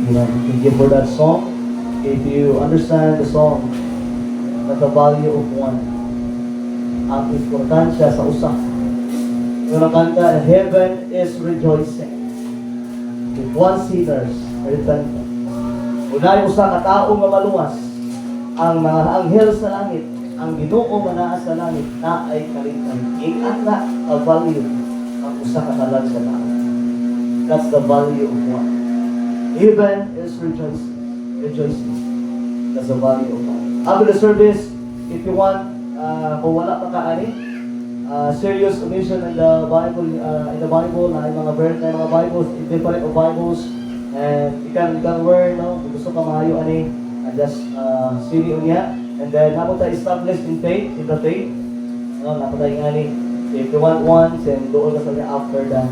You can give for that song. If you understand the song, that the value of one, ang importansya sa usa. Yung nakanta, heaven is rejoicing if one sinners repentant. Unay usa ka taong nga maluwas, ang mga anghel sa langit, ang Ginoo nga naa sa langit, na ay kalingkan. Ingata ang value ang usa ka talag sa tao. That's the value of one. Heaven is rejoicing. Rejoicing. That's the value of one. After the service, if you want, kung wala pa kaani, serious mission in the Bible, na mga verse, na mga Bibles, different of Bibles, and you can learn, no? Kung gusto ka maayo ani, just sili unya, and then napo tayo established in faith, in the faith, no? Napo tayo ngani, if you want once, and doon ka sa after the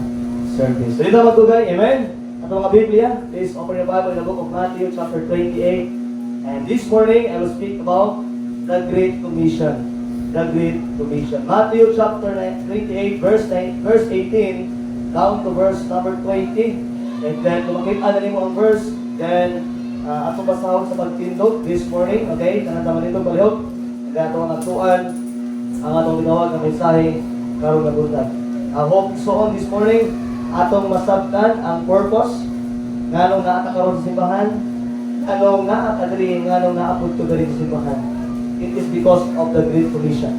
service. So dito magtugay, amen? Ato mga Biblia, please open your Bible in the book of Matthew chapter 28. And this morning, I will speak about the Great Commission. The Great Commission. Matthew chapter 28, verse 18, down to verse number 20. And then, kung makita na mo ang verse, then, ato basahon sa pagtindog this morning, okay? Kanang nito balihog. And then, ato ang nagtuan, ang atong ginawag ng mensahe, karong nagutan. I hope so on this morning, atong masabtan ang purpose, nganong naatakaroon sa simbahan, anong naakadiri, anong naapod to diri sa simbahan. It is because of the Great Commission.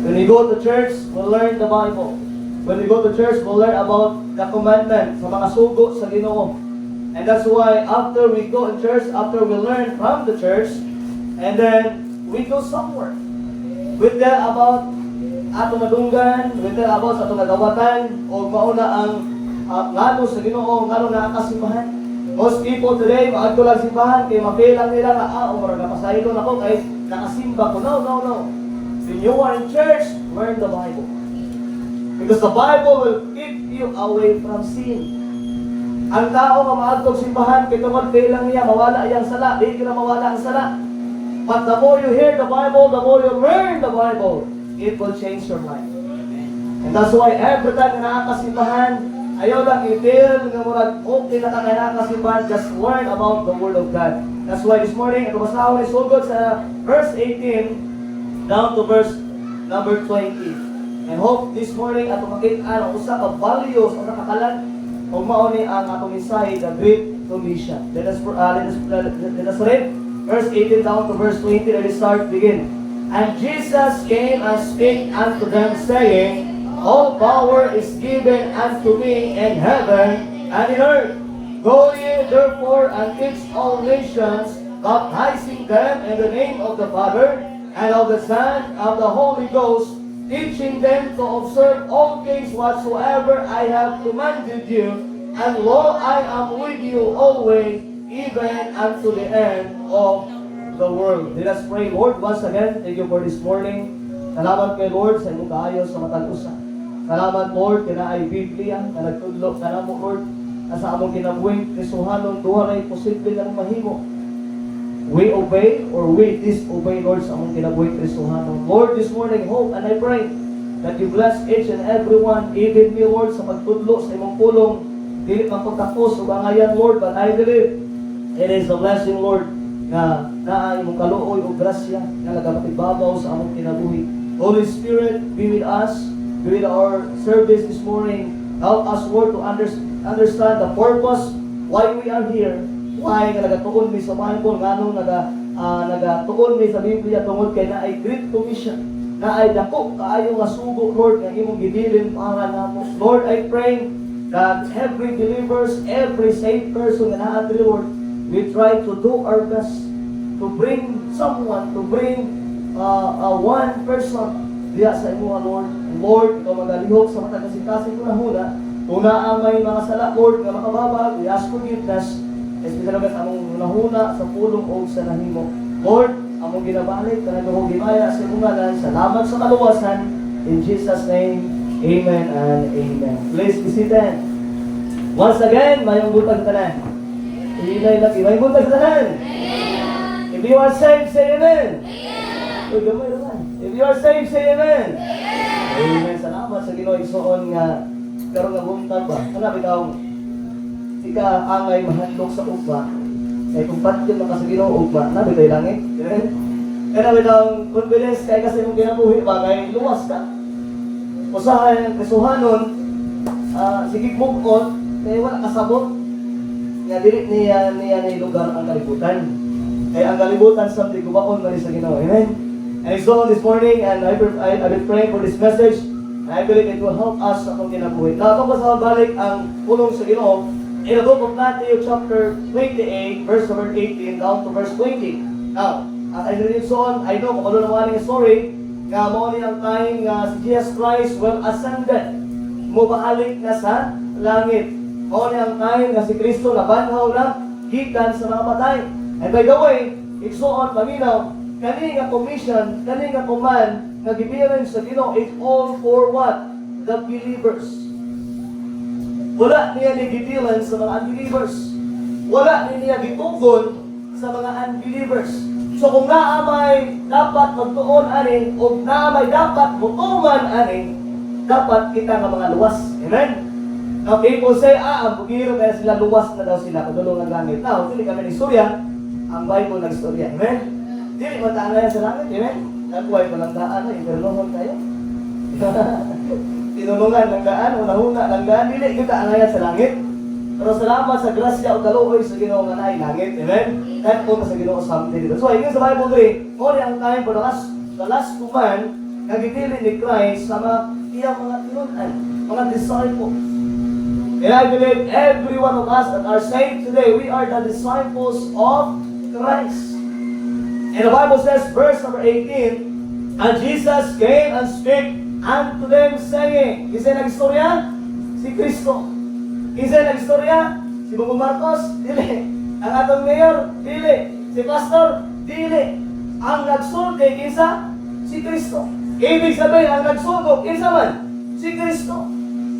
When we go to church, we'll learn the Bible. When we go to church, we'll learn about the commandment sa mga sugo sa Ginoo. And that's why after we go in church, after we learn from the church, and then we go somewhere. We tell about atong madunggan, we tell about sa atong nagawatan, o mauna ang ngano sa Ginoo, ngano nakakasimbahan. Most people today, maagto lang simbahan, kaya mapil lang nila na, o marang napasaylo na ko, kaya nakasimba ko. No. When you are in church, learn the Bible. Because the Bible will keep you away from sin. Ang tao nga maagtog simbahan, kaya tungkol pil lang niya, mawala iyang sala, di ka na mawala ang sala. But the more you hear the Bible, the more you learn the Bible, it will change your life. And that's why every time na nakakasimbahan, ayaw lang i-feel nga murag okay na kakailangan just learn about the Word of God. That's why this morning, ito basahon is sugod sa verse 18 down to verse number 20. And hope this morning ato makita ang usa ka values o nakakalan o mauni ang atong mensahe, the Great Commission. Let us read verse 18 down to verse 20. Let us begin. And Jesus came and spake unto them, saying, all power is given unto me in heaven and in earth. Go ye therefore and teach all nations, baptizing them in the name of the Father, and of the Son, and of the Holy Ghost, teaching them to observe all things whatsoever I have commanded you. And lo, I am with you always, even unto the end of the world. Let us pray. Lord, once again, thank you for this morning. Salamat kay Lord sa imong kaayo sa matag usa. Salamat, Lord, kina ay Biblia, na nagtudlo ka na mo, Lord, na sa among kinabuhi, Kristohanon, duha na posible lang mahimo. We obey or we disobey, Lord, sa among kinabuhi, Kristohanon. Lord, this morning, hope, and I pray that you bless each and every one, even me, Lord, sa pagtudlo sa imong pulong, dili man pagtapos o bangayan, Lord, but I believe it is a blessing, Lord, na imong kaluoy o grasya, na nagapatibabaw sa among kinabuhi. Holy Spirit, be with us. With our service this morning, help us, Lord, to understand the purpose why we are here, why nagatuon mi sa Bible, ngano nagatuon mi sa Biblia tungod kay na ay Great Commission, na ay dako kaayo nga sugo, Lord, nga imong gibilin para namo. Lord, I pray that every believers, every saved person na naatri, Lord, we try to do our best to bring someone, to bring one person diya sa imo, Lord. And Lord, ikaw magalihok sa matag kasing-kasing ko na huna. Kung naamay mga sala, Lord, nga makababag, we ask forgiveness. Especially sa among nahuna, sa pulong o sa nahimo. Lord, among ginabalik, kanang mo gimaya sa imong ngalan. Salamat sa kaluwasan. In Jesus' name, amen and amen. Please be seated. Once again, mayong butang tanan. Ilay lagi, mayong butang tanan. If you are saved, say amen. Uy, gamay naman. If you are saved, say amen. Amen. Salamat sa Ginoo igsoon nga karon nga buntag ba. Kana bitaw ka angay mahandog sa ugma. Kaya kung patyon na ka sa Ginoo ugma, nabi tayo langit. Kaya nabi ang confidence kay kasi mong ginabuhi ba, kay luwas ka. Usahay ang kasuhanon, sige move on, kaya wala kasabot. Nga dili niya ni lugar ang kalibutan. Kaya ang kalibutan sa tigubaon mali sa Ginoo. Amen. And so this morning, and I've been praying for this message. And I believe it will help us sa itong kinabuhi. Now, kung sa balik ang pulong sa Ginoo, in the book of Matthew chapter 28, verse number 18 down to verse 20. Now, as I read so on, I know kung ano naman yung story, nga mo ni ang time nga si Jesus Christ well ascended. Mubahalik na sa langit. Mo ni ang time nga si Kristo nabanhaw na gikan sa mga patay. And by the way, igsuon paminaw, kani nga commission, kani nga command nga gibiyan sa Ginoo is all for what? The believers. Wala niya ni gibilan sa mga unbelievers. Wala niya gitugon sa mga unbelievers. So kung naamay dapat magtuon ani o naamay dapat mutuman ani, dapat kita nga mga luwas. Amen? Now people say, ang bugiro kaya sila luwas na daw sila, kadulong ng langit. Now, hindi kami istorya, ang Bible nag-istorya. Amen? Dili matangay sa langit. Amen? Nagkuhay ko lang daan, interlohon tayo. Tinulungan ng daan, una-una ng daan, dili kita angayan sa langit. Pero salamat sa grasya o kaluoy sa Ginoo nga naay langit. Amen? Kahit po sa Ginoo someday dito. So, yun sa Bible 3, all ang time for the last command na gipili ni Christ sa mga iyang mga tinunan, mga disciples. And I believe every one of us that are saved today, we are the disciples of Christ. And the Bible says, verse number 18, and Jesus came and spake unto them saying, Kisay nag-istorya? Si Kristo. Kisay nag-istorya? Si Bungong Marcos? Dili. Ang atong mayor? Dili. Si pastor? Dili. Ang nagsulti, kinsa? Si Kristo. Ibig sabihin, ang nagsugo, kinsa man? Si Kristo.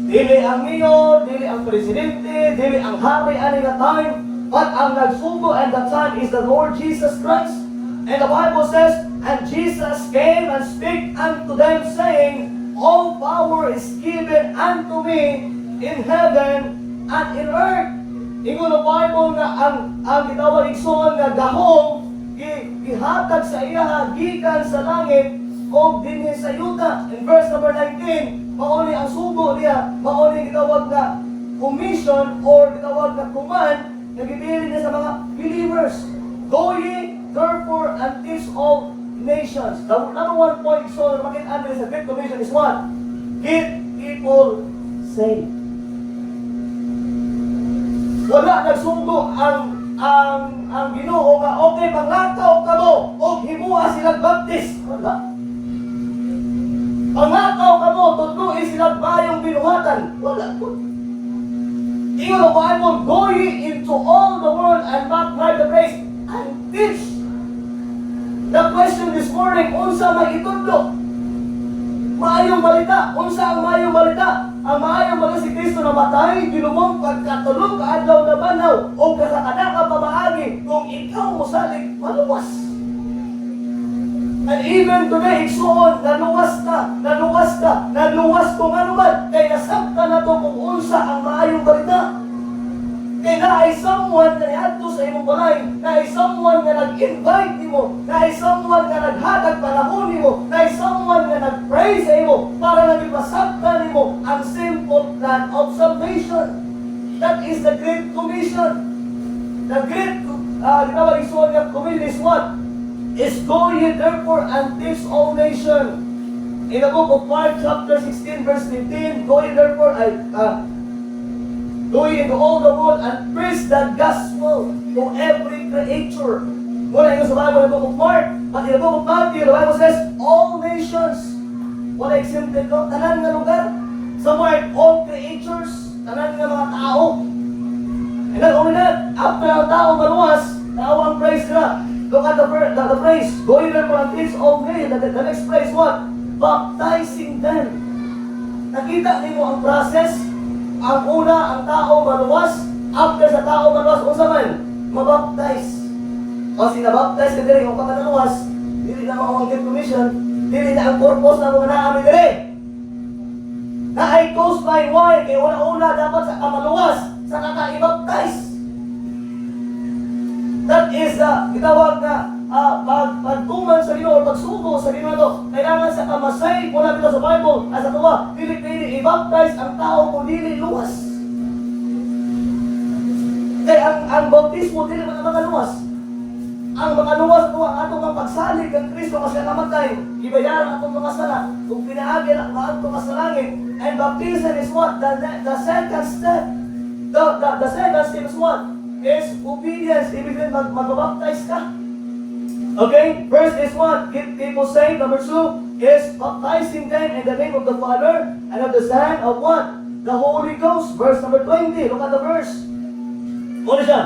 Dili ang mayor, dili ang presidente, dili ang hari ani nga time, but ang nagsugo and the time is the Lord Jesus Christ. And the Bible says, and Jesus came and spake unto them, saying, all power is given unto me in heaven and in earth. Ingon ang Bible nga ang gitawag igsoon nga gahom gihatag sa iya gikan sa langit o dinhi sa yuta. In verse number 19, mauni ang sugo niya, mauni gitawag nga commission or gitawag nga command na gibili niya sa mga believers. Go ye therefore and teach all nations. The number one point so makita natin sa Great Commission is what? Get people saved. Wala nagsugo ang Ginoo nga okay panglakaw kamo o himuha silang baptist. Wala. Panglakaw kamo tutuin silang bayong binuhatan. Wala po. Ingon ang Bible, go ye into all the world and baptize the praise and teach. The question this morning, unsa may itudlo? Maayong balita. Unsa ang maayong balita? Ang maayong balita si Kristo na matay, ginumong pagkatulog kaadlaw na banaw o kasakada ka pamaagi kung ikaw mosalig maluwas. And even today, igsuon, naluwas kung ano man, kay nasabta na to kung unsa ang maayong balita. Kaya na ay someone na niadto sa imong balay, na ay someone na nag-invite nimo, na ay someone na naghatag panahon nimo, na ay someone na nag-pray sa imo para nagipasabta nimo ang simple plan of salvation. That is the Great Commission. The Great Commission is what? Is go ye therefore and teach all nations. In the book of Mark chapter 16 verse 15, go ye therefore go into all the world and preach the gospel to every creature. Muna yung sa Bible, the book of Mark, but in the book of Matthew, the Bible says, all nations. Wala exempted ko, tanan nga lugar. Sa Mark, all creatures, tanan nga mga tao. And not only that, after ang tao maluwas, tao ang praise na. Look at the praise. Go in there and teach all nations. The next praise, what? Baptizing them. Nakita niyo ang process. Ang una, ang tao maluwas. After sa tao maluwas, unsa man? Mabaptize. O sinabaptize ka diri, kung pagkataluwas, dili na mga Great Commission, dili na ang purpose na mga naami diri. Na ay caused by why? Kaya una-una dapat sa kamaluwas, sa kaka-i-baptize. That is gitawag na pagtuman sa Ginoo o pagsugo sa Ginoo to. Kailangan sa kamasay mula dito sa Bible as tuwa, dili i-baptize ang tao kung dili luwas. Kaya ang bautismo dili man ang mga luwas. Ang mga luwas ko ang atong mga pagsalig kang Kristo kasi namatay, ibayaran atong mga sala, kung pinaagi ang atong sa langit. And baptism is what? The second step. The second step is what? Is obedience. Ibig sabihin mag-baptize ka. Okay? First is what? Get people saved. Number 2 is baptizing them in the name of the Father and of the Son of what? The Holy Ghost. Verse number 20. Look at the verse. Ano siya?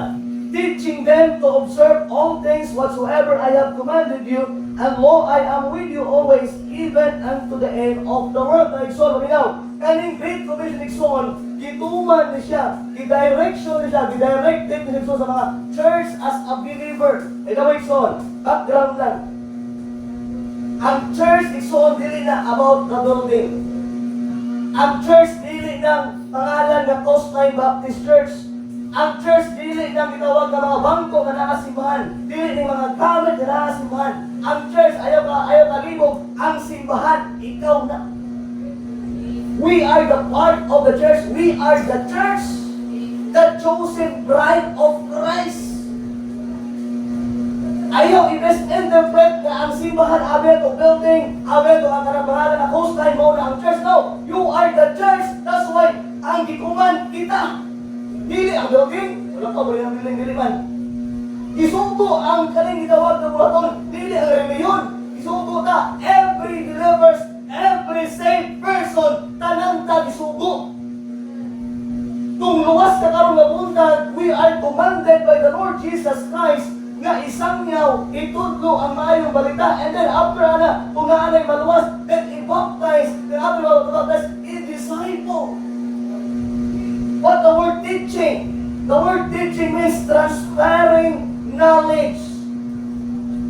Teaching them to observe all things whatsoever I have commanded you, and lo, I am with you always, even unto the end of the world. Na Igsoon, malinaw. Kaning Great Commission Igsoon, gituman ni siya, gidirection ni siya, gidirected ni Igsoon sa mga church as a believer. Ito Igsoon, background lang. Ang church Igsoon, dili na about the building. Ang church, dili ng pangalan ng Coastline Baptist Church. Ang church, dili ng gitawag ng mga bangko na nakasimbahan. Dili ng mga gamit na nakasimbahan. Ang church, ayaw kalibog. Ang simbahan, ikaw na. We are the part of the church. We are the church, the chosen bride of Christ. Ayaw i-misinterpret na ang simbahan, abeto building, abeto ang karabangalan na coastline mo na ang church. No, you are the church. That's why, ang gikuman kita. Dili ang building, wala pa ba yung building man. Isugo ang kaling gitawag ng buhaton, dili ang reliyon. Isugo ta, every believers, every saved person, tanang ta isugo. Kung luwas ka karong nabuntag, we are commanded by the Lord Jesus Christ nga isangyaw, itudlo ang maayong balita, and then after kung naanay maluwas, then i-baptize, then after i-baptize, i-disciple. What the word teaching? The word teaching means transferring knowledge.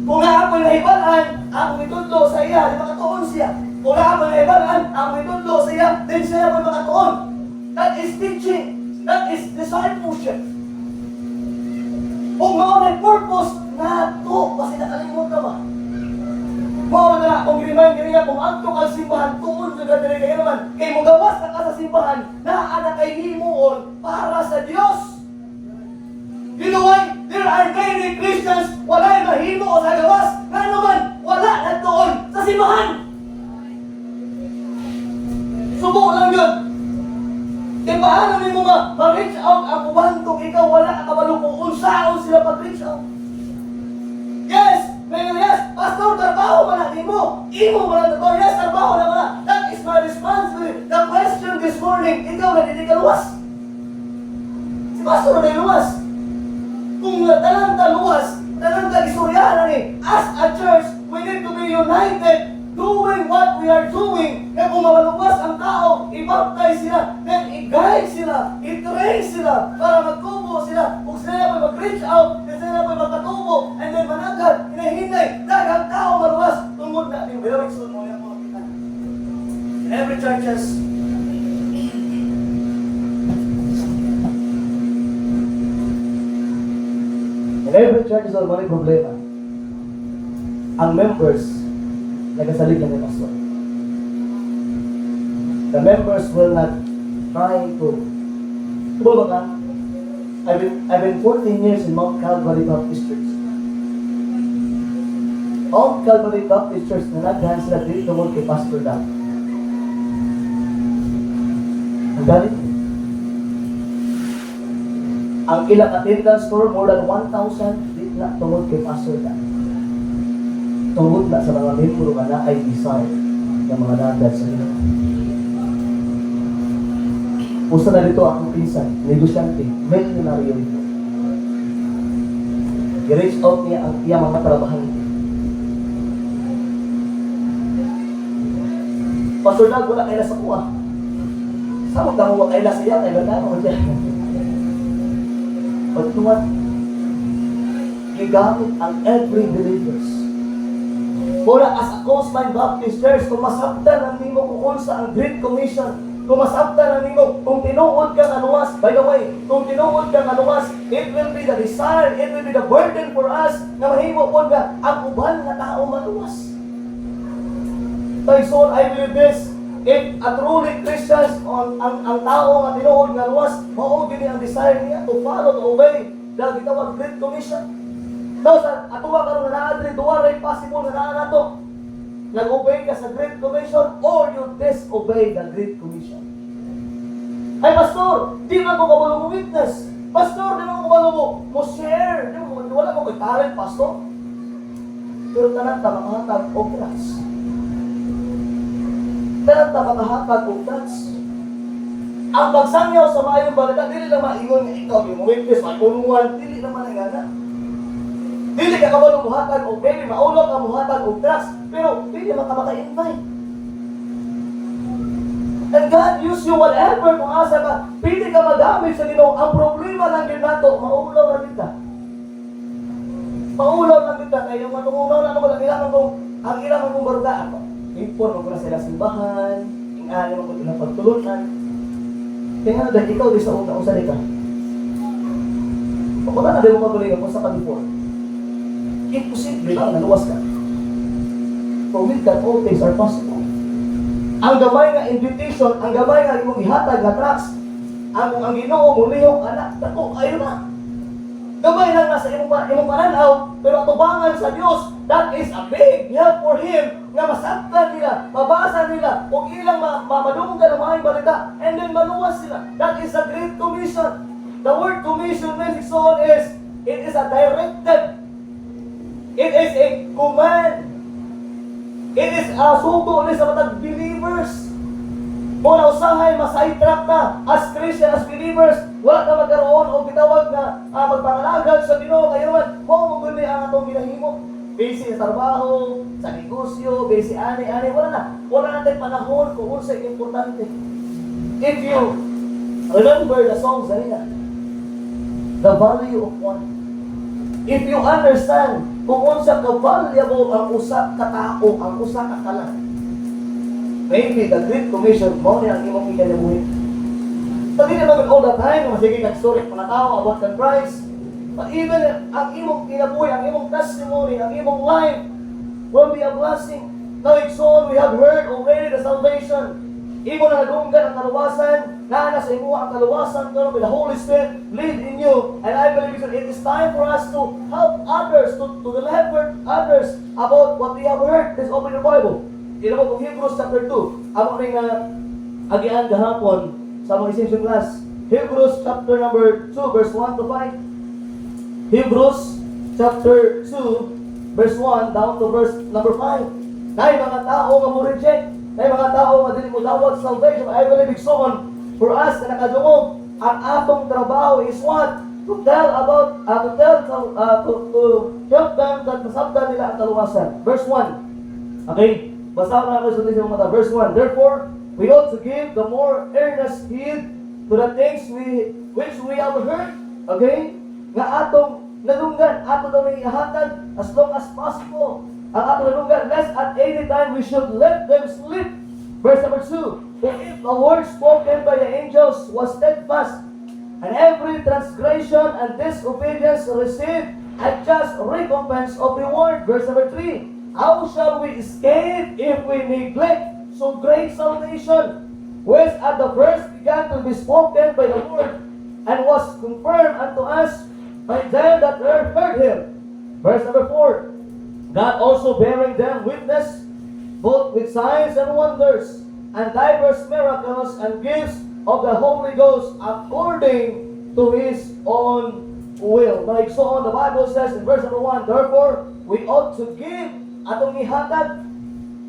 Kung ako'y nahibalaan, ang mitudlo sa iya, di makatuon siya. Kung ako'y nahibalaan, ang mitudlo sa iya, then siya ako'y makatuon. That is teaching. That is discipleship. Kung maunay purpose, nato, kasi nakalimutan ba? Mao na kung remind niya kung adto ka simbahan tuon sa diri kay naman kay mo gawas na ka sa simbahan naa na kay himuon para sa Dios. You know why? There are many Christians walay mahimo sa gawas nga naman wala na tuon sa simbahan. Subo lang yun. Kaya paano ni mo ma-reach out ang uban kung ikaw wala ka kabalo kung unsaon sila pag-reach out? Yes! Yes, Pastor, trabaho ba natin mo? Imo ba natin? Yes, trabaho na ba? That is my responsibility. The question this morning, ikaw na hindi ka luwas. Si Pastor na luwas. Kung talang ka luwas, talang ka isuryahan ni, as a church, we need to be united doing what we are doing. Kaya kung maluwas ang tao, i-baptize sila, then i-guide sila, i-train sila, para magtubo sila. Kung sila po mag-reach out, then sila po magkatubo, and then managad, hinahinay, dahil ang tao maluwas, tungod na, yung bilawig sunod mo yan po kita. In every churches, is already problema. Ang members, nagasalig lang ni Pastor. The members will not try to. Tubo ba ka? I've been 14 years in Mount Calvary Baptist Church. Mount Calvary Baptist Church na naghan sila dito mo kay Pastor Doug. Ang galit. Ang ilang attendance score, more than 1,000 dito na tungod kay Pastor Doug. Tungod na sa mga membro na ay design ng mga nagad sa Ginoo. Pusa na dito akong pinsan, negosyante, millionaryo ito. I-reach out niya ang iyang mga trabahan ito. Pastor Doug, wala kaila sa kuha. Saan mo wala kaila sa iya? Kaila na mo dyan. But you know what? Gigamit ang every believers. Mula as a Coastline Baptist Church, kung masabdan ang nimo kung sa ang Great Commission, Kung masabtan na nimo, kung tinuod ka nga luwas, by the way, kung tinuod ka nga luwas, it will be the desire, it will be the burden for us na mahimo po nga ang uban nga tao maluwas. So I believe this, if a truly Christians on ang tao nga tinuod nga luwas, mao gid ang desire niya to follow, to obey the gitawag Great Commission. Now, sa atuwa karon nga naa duwa ray possible nga naa nato. Nag-obey ka sa Great Commission or you disobey the Great Commission. Ay, Pastor, di man ko kabalo mo witness. Pastor, di man ko kabalo mo share. Wala mo kay talent, Pastor. Pero tanan ta makahatag og trust. Tanan ta makahatag og trust. Ang pagsangyaw sa maayong balita, dili lang maingon nga ikaw, yung witness, magpunuan, dili naman ang gana. Dili ka kabalo muhatag og baby, maulog ka muhatag og trust. Pero, hindi naman ka maka-invite. And God use you whatever kung asa ka. Pili ka madamage sa Ginoo. Ang problema lang yun nato, maulaw lang kita. Maulaw lang kita. Kaya yung matungulaw lang ako, ang ilang kong baruga ako. Impon mo na sila simbahan, ingani mo kung ilang pagtulunan. Kaya nga dahil ikaw di sa una-usali ka. Wala na din mo patuloy kung sa ka-before. Imposible lang, naluwas ka. For with God, all things are possible. Ang gamay nga invitation, ang gamay nga imong ihatag nga trust, ang Ginoo mo lihok anak, dako ayun na. Gamay lang nasa imong pananaw, pero atubangan sa Dios, that is a big help for Him nga masabtan nila, mabasa nila, o ilang mamadunggan ang mga balita, and then maluwas sila. That is a great commission. The word commission means it is a directive. It is a command. It is a sugo ni sa matag believers. Muna usahay, masidetrack na. As Christian, as believers, wala ka magkaroon o bitawag na magpangalagad sa Ginoo. Kaya naman, kung maguli ang atong ginahimo. Busy sa trabaho, sa negosyo, busy ani-ani, wala na. Wala natin panahon kung unsa importante. If you remember the songs kanina, the value of one. If you understand kung unsa ka valuable ang usa ka tao, ang usa ka kalan, maybe the Great Commission mo ni ang imong ikanabuhi. Pag hindi naman all the time, masige kang story mga tao about the Christ, but even ang imong kinabuhi, ang imong testimony, ang imong life will be a blessing. Now it's all we have heard already the salvation. Imo na nadunggan ang kaluwasan, na sa imo ang kaluwasan karon with the Holy Spirit lead in you. And I believe it is time for us to help others, to deliver others about what we have heard. Let's open the Bible. Ito po Hebrews chapter 2. Amo ring agian gahapon sa mga essential class. Hebrews chapter number 2 verse 1 to 5. Hebrews chapter 2 verse 1 down to verse number 5. Nay mga tao nga mo reject, nay mga tao nga dili mo dawat salvation. I believe it's so on for us na nakadungog. Ang atong trabaho is what? To tell about, to help them that masabtan nila ang kaluwasan. Verse 1. Okay? Basahin na ako sa mga verse 1. Therefore, we ought to give the more earnest heed to the things which we have heard. Okay? Nga atong nadunggan, atong na may ihatag as long as possible. Ang atong nadunggan, lest at any time we should let them slip. Verse number 2. For if the word spoken by the angels was steadfast, and every transgression and disobedience received a just recompense of reward. Verse number 3. How shall we escape if we neglect so great salvation, which at the first began to be spoken by the Lord, and was confirmed unto us by them that heard him? Verse number 4. God also bearing them witness, both with signs and wonders, and diverse miracles and gifts of the Holy Ghost, according to His own will. Like so on, the Bible says in verse number 1, therefore, we ought to give atong ihatag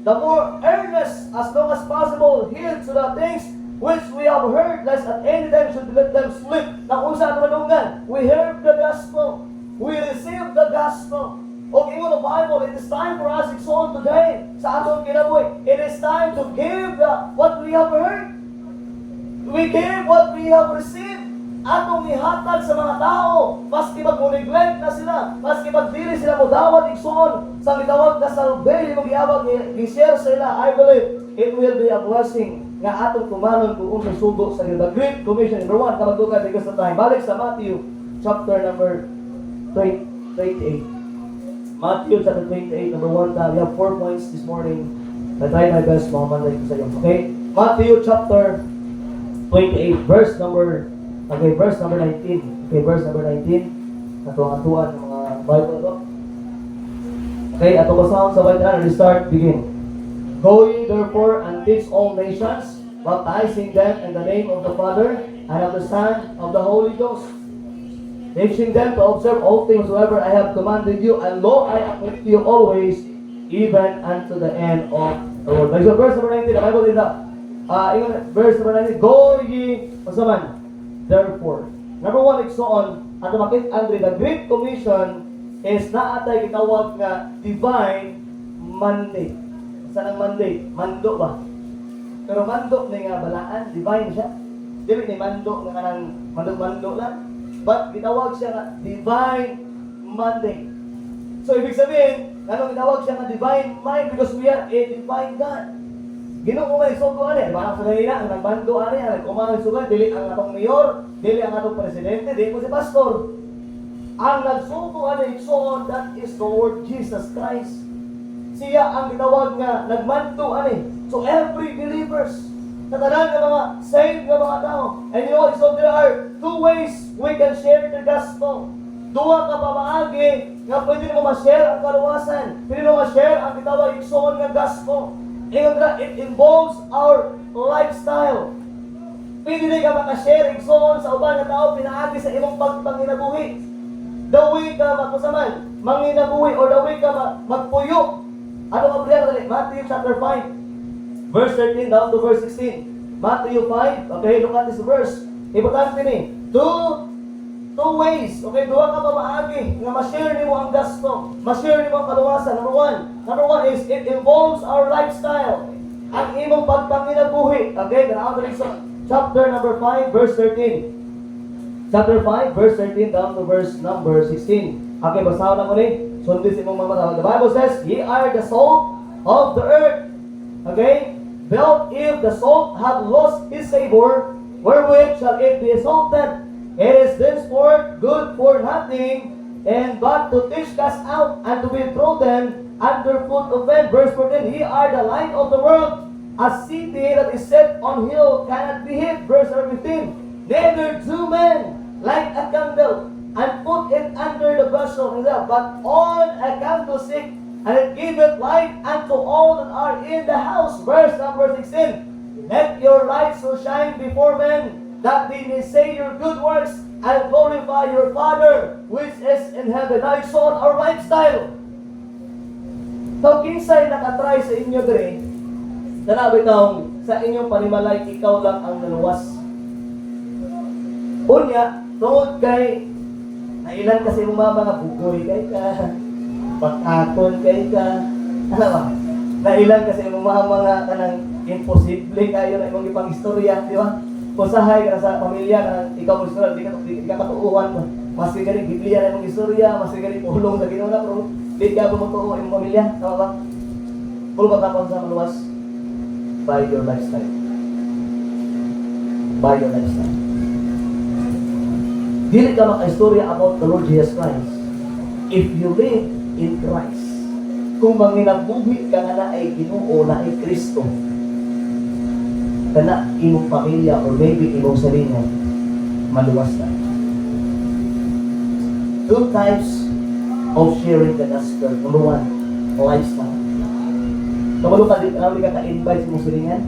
the more earnest as long as possible heed to the things which we have heard, lest at any time should let them slip. Na kung sa atong madunggan, we heard the gospel, we received the gospel. O imo the Bible, it is time for us it's on today sa atong kinabuhi. It is time to give what we have heard. We give what we have received. Atong ihatag sa mga tao, maski mag-neglect na sila, maski magdili sila mo dawat igsoon sa gitawag na salvation mo giawag i-share sa ila. I believe it will be a blessing nga atong kumanon kung unsay sugo sa Ginoo. The Great Commission, number 1, kamagdukan because of time. Balik sa Matthew chapter number 28. Matthew chapter 28, number 1. We have 4 points this morning. I try my best, mamamanday ko sa iyo. Okay? Matthew chapter 28, verse number 19. Okay, verse number 19. Katuan-tuan ng mga Bible ito. Okay, ato basahon sa Bible. Restart, begin. Go ye therefore and teach all nations, baptizing them in the name of the Father and of the Son and of the Holy Ghost, teaching them to observe all things whatsoever I have commanded you, and lo, I am with you always, even unto the end of the world. So, verse number 19, the Bible is that, verse number 19, go ye, pasaman, therefore. Number 1, igsoon, at makit Andre, the Great Commission is naatay gitawag nga divine mandate. Sanang mandate? Mando ba? Pero mando ni nga balaan, divine siya. Dili ni mando nga kanang mando lang. But gitawag siya nga divine mandate. So ibig sabihin, kanang gitawag siya nga divine mind because we are a divine God. Ginoo man isugo ani, baka sa kanila ang nagbando ani, ang kumang sugal dili ang atong mayor, dili ang atong presidente, dili mo si pastor. Ang nagsugo ani igsoon, that is the Lord Jesus Christ. Siya ang gitawag nga nagmanto ani. So every believers, sa tanan nga mga saved nga mga tao. And you know, so there are 2 ways we can share the gospel. Duha ka pamaagi nga pwede mo ma-share ang kaluwasan. Pwede mo ma-share ang gitawag igsoon nga gospel. It involves our lifestyle. Pwede din ka maka-share igsoon sa uban nga tao pinaagi sa imong pagpanginabuhi. The way ka makusaman, manginabuhi or the way ka magpuyo. Ano ka priya? Matthew chapter 5, verse 13 down to verse 16. Matthew 5, okay, look at this verse. Importante ni, two ways, okay, duha ka pa maagi nga ma-share nimo ang gasto, ma-share nimo ang kaluwasan. Number one is, it involves our lifestyle. Ang imong pagpanginabuhi. Okay, ganaon dali sa chapter number 5, verse 13. Chapter 5, verse 13 down to verse number 16. Okay, basahan na mo ni. Sundin sa imong mga mata. The Bible says, ye are the salt of the earth. Okay? But if the salt have lost his savor, wherewith shall it be salted? It is thenceforth good for nothing, and but to teach cast out, and to be trodden under foot of men. Verse 14, ye are the light of the world. A city that is set on hill cannot be hid. Verse 15, neither do men light a candle and put it under the bushel, but on a candlestick, and it giveth light unto all that are in the house. Verse number 16, let your light so shine before men, that they may say your good works, and glorify your Father, which is in heaven. Now, it's on our lifestyle. So, kinsay nakatry sa inyo dre, tanabi taong sa inyong panimalay, ikaw lang ang naluwas. Unya, tungod kay nailan kasi yung mga bugoy kay ka, bakakon kay ka, ano ba? Nailan kasi yung mga kanang imposible kayo na imong ipang istorya, di ba? Usahay ka sa pamilya na ikaw mo istorya, di ka katuuhan mo. Mas galing Biblia na imong istorya, mas galing pulong sa Ginoo na, pero di ka bumutuo imong pamilya, tama ba? Pulo ba tapon sa maluwas? By your lifestyle. By your lifestyle. Dili ka maka-istorya about the Lord Jesus Christ if you live in Christ. Kung manginabuhi ka na ay Ginoo na ay Kristo, kana imong pamilya or maybe imong sarili maluwas na. 2 types of sharing the gospel. Number 1, lifestyle. Kabalo ka ka-invite sa imong silingan?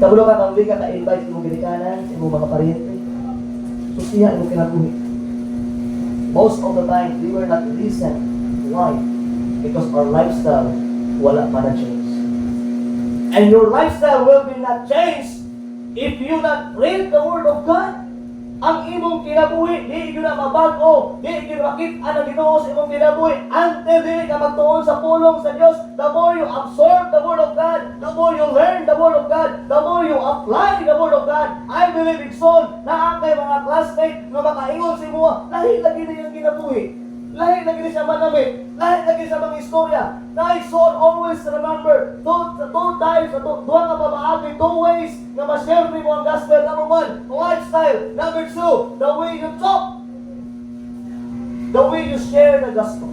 Kabalo ka ka-invite sa imong ginikanan, sa imong mga paryente? So siya imong kinabuhi. Most of the time, we were not listened. Why? Because our lifestyle wala pa na change. And your lifestyle will be not changed if you not read the Word of God. Ang imong kinabuhi, di yun na mabago, di yun makita ang Ginoo sa imong kinabuhi until di ka magtuon sa pulong sa Diyos. The more you absorb the Word of God, the more you learn the Word of God, the more you apply the Word of God. I believe it's so na ang kay mga classmates na makaingon sa imo, lahi lagi na yung kinabuhi. lahi lagi siya manamit, lahi lagi siya mga istorya. Thy soul always remember, two times, duha ka pamaagi, two ways na ma-share mo ang gospel. Number one, lifestyle. Number two, the way you talk. The way you share the gospel.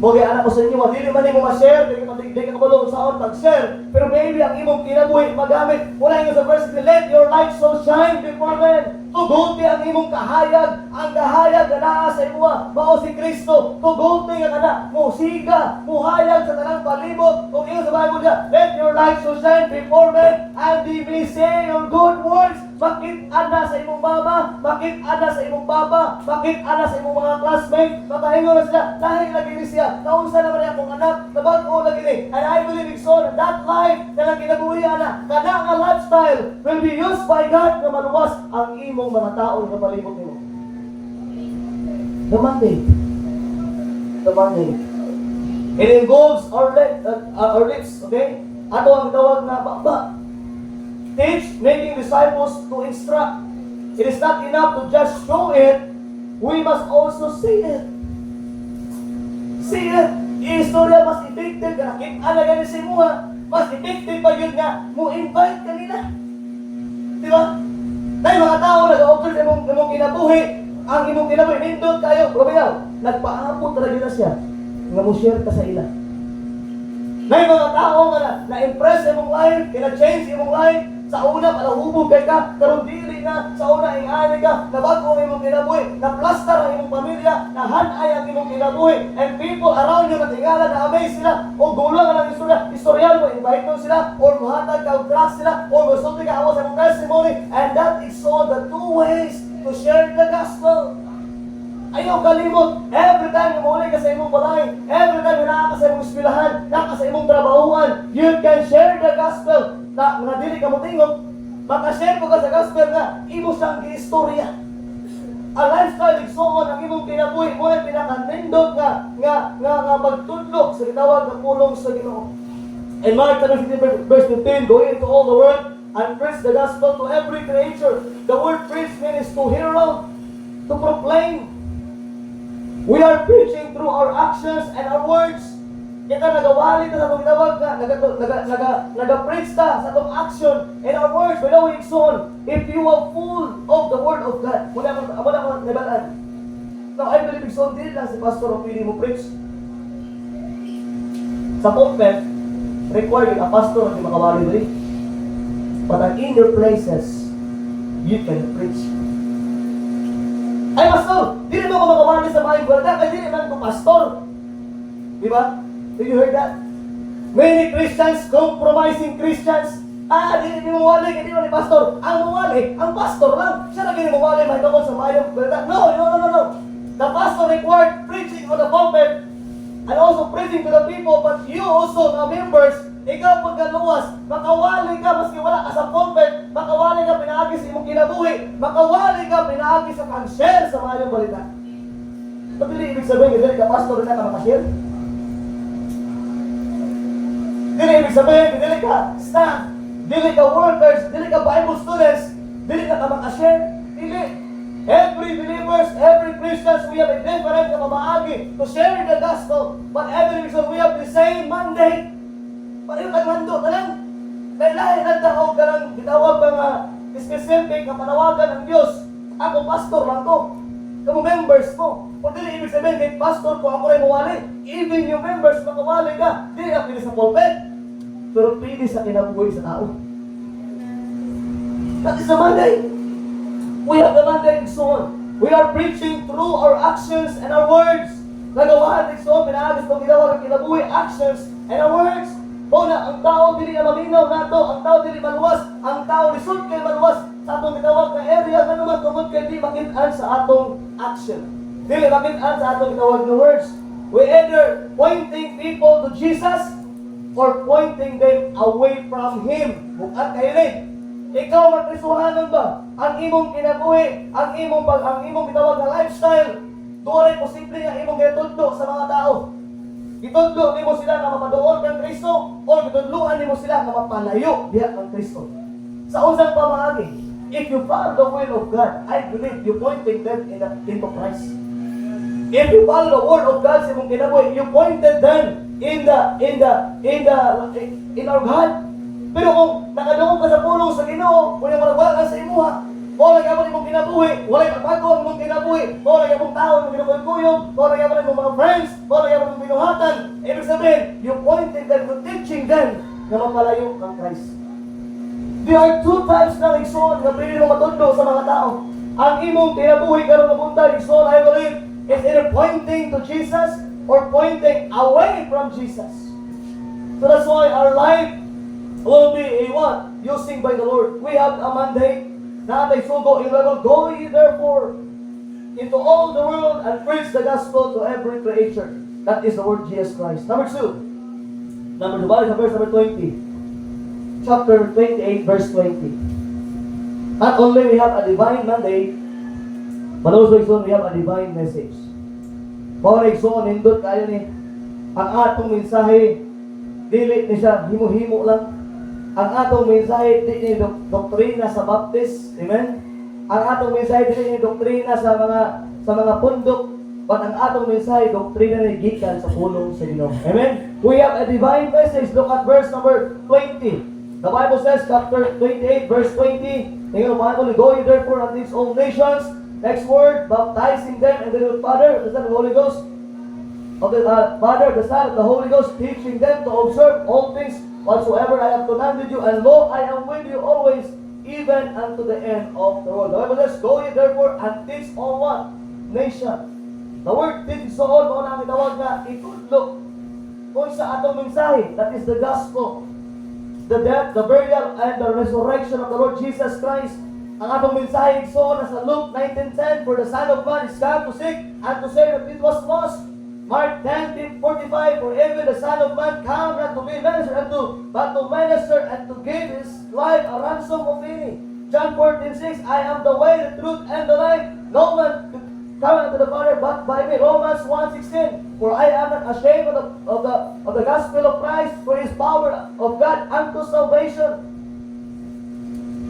Mga anak ko sa inyo, dili man mo ma-share, dili ka kabalo sa pag-share, pero maybe ang imong kinabuhi magamit. Mula yung sa verse, let your light so shine before men. Tuguti ang imong kahayag, ang kahayag na naa sa imo, mao si Kristo. Tuguti ang anak mo, siga, muhayag sa tanang palibot. Kung iyo sa Bible niya, let your light so shine before men, and they may say your good words. Makit-ana sa imong mama, makit-ana sa imong papa, makit-ana sa imong mga classmates, makahingo na sila, dahil lagi ni siya, naunsa naman niya akong anak, nabago lagi ni, and I believe so, that life na lang kinabuhi na, kana nga lifestyle will be used by God na maluwas ang imong mga tao na palibot nimo. The mandate. It involves our lips, okay? Ato ang tawag na baba. Teach, making disciples to instruct. It is not enough to just show it. We must also see it. See it. Istorya mas effective ka nakita na ganit si Muha. Mas effective pa yun nga mo-invite kanila. Di ba? Dahil mga tao nag-observe imong kinabuhi. Ang imong kinabuhi, nindot kayo. Rubiyaw, nagpaapot talaga na siya. Nga mo share ka sa ila. May mga tao nga na-impress imong life, kina-change imong life. Sa una, palahubog kay ka, karong dili na, sa una, ingani ka, nabago ang imong kinabuhi, na-plaster ang imong pamilya, nahanay ang imong kinabuhi, and people around you natingala, na-amaze sila, o gulang ang istorya mo, invite mo sila, or muhatag ka, o trust sila, or masulti ka awas sa imong testimony, and that is all the two ways to share the gospel. Ayaw kalimot, every time umuli ka sa imong balay, every time hinaka ka sa imong eskwelahan, naka sa imong trabahuan, you can share the gospel. Na dili ka mo tingog, maka-share mo ka sa gospel na imo siyang giistorya. Ang lifestyle igsuon ang imong kinabuhi mo ay pinakanindot nga pagtudlok sa gitawag nga pulong sa Ginoo. In Mark 15 verse 15, go into all the world and preach the gospel to every creature. The word preach means to herald, to proclaim. We are preaching through our actions and our words. Kita nagawali ta sa itong gitawag ka, nag-preach ta sa itong action and our words, wala we igsoon, if you are full of the word of God, wala mo nabalaan. Now, I believe igsoon din lang si pastor ang pili mo preach. Sa pulpit, required a pastor ang di makawali rin. But in your places, you can preach. Ay, pastor, di mo ako makawali sa mga igwalda, kaya di naman ko pastor. Di ba? Did you hear that? Many Christians, compromising Christians, di mo mawali, hindi mo ni pastor. Ang mawali, ang pastor lang. Siya na ganyan mawali, may tungkol sa mayong balda. No. The pastor required preaching on the pulpit and also preaching to the people, but you also, the members, ikaw pagkaluwas, makawali ka, maski wala ka sa pulpit, makawali ka pinaagi sa imong kinabuhi, makawali ka pinaagi sa pag-share sa mayong balita. Ito dili ibig sabihin, dili ka pastor na ka makashare. Dili ibig sabihin, dili ka staff, dili ka workers, dili ka Bible students, dili ka makashare. Dili. Every believers, every Christians, we have a different kapamaagi to share the gospel. But every Christian, we have the same mandate. Pareho kang mando, talang. Kailangan nagtaog ka lang, bitawag mga specific na panawagan ng Diyos. Ako, pastor lang to. Kamu members mo. Kung dili ibig sabihin, kay pastor ko, ako rin mawali. Even yung members, makawali ka. Dili na pili sa pulpit. Pero pili sa kinabuhi sa tao. That is the mandate. We have the mandate soon. We are preaching through our actions and our words. Nagawahan din soon, pinaagis itong ginawag ang kinabuhi, actions and our words. Una, ang tao dili na maminaw nato, ang tao dili maluwas, ang tao lisod kay maluwas sa atong gitawag na area, nga naman tungod kay di makitaan sa atong action. Dili makitaan sa atong gitawag na words. We either pointing people to Jesus or pointing them away from Him. Bukat kayo rin. Ikaw matrisuhanan ba? Ang imong kinabuhi, ang imong gitawag na lifestyle, doon posible nga imong gitudlo sa mga tao. Gitudlo nimo sila na mapaduol kang Kristo o gitudloan nimo sila na mapalayo diha kang Kristo. Sa unsang pamaagi, if you follow the will of God, I believe you pointing them into Christ. If you follow the word of God sa imong kinabuhi, you pointed them in our God. Pero kung nakadungog ka sa pulong sa Ginoo, kung yung wala ka sa imuha, wala ka ba imong kinabuhi, wala ka bago ang imong kinabuhi, wala ka mong tao ang ginukuyog, wala ka ba imong mga friends, wala ka ba imong binuhatan. Ibig sabihin, you pointed them to teaching them na mapalayo kang Christ. There are two types ng igsoon na pwede mong matundo sa mga tao. Ang imong kinabuhi karon nga punta, igsoon, I believe, is either pointing to Jesus or pointing away from Jesus. So that's why our life will be a what? Using by the Lord. We have a mandate na atay sugo in level, go ye therefore into all the world and preach the gospel to every creature. That is the word Jesus Christ. Number two, balik sa verse number 20. Chapter 28, verse 20. Not only we have a divine mandate, but also we have a divine message. Para igsoon, nindot kayo ni ang atong mensahe, dili ni siya himo-himo lang. Ang atong mensahe, dili ni doktrina sa Baptist. Amen? Ang atong mensahe, dili ni doktrina sa mga pundok. But ang atong mensahe, doktrina ni gikan sa pulong sa Ginoo. Amen? We have a divine message. Look at verse number 20. The Bible says, chapter 28, verse 20, tingnan mo, Bible, go ye therefore and teach all nations. Next word, baptizing them in the name of the Father, the Son, and the Holy Ghost. Of the Father, the Son, and the Holy Ghost, teaching them to observe all things whatsoever I have commanded you. And lo, I am with you always, even unto the end of the world. The Bible says, go ye therefore and teach all what? Nation. The word teach sa all, kung namin tawag na itudlo. Kung sa atong mensahe, that is the gospel. The death, the burial, and the resurrection of the Lord Jesus Christ. Ang atong mensahe so nasa Luke 19:10, for the Son of Man is come to seek and to save that it was lost. Mark 10:45, for even the Son of Man come not to be ministered unto, but to minister and to give his life a ransom of many. John 14:6, I am the way, the truth, and the life. No man come unto the Father but by me. Romans 1:16, for I am not ashamed of the gospel of Christ, for his power of God unto salvation.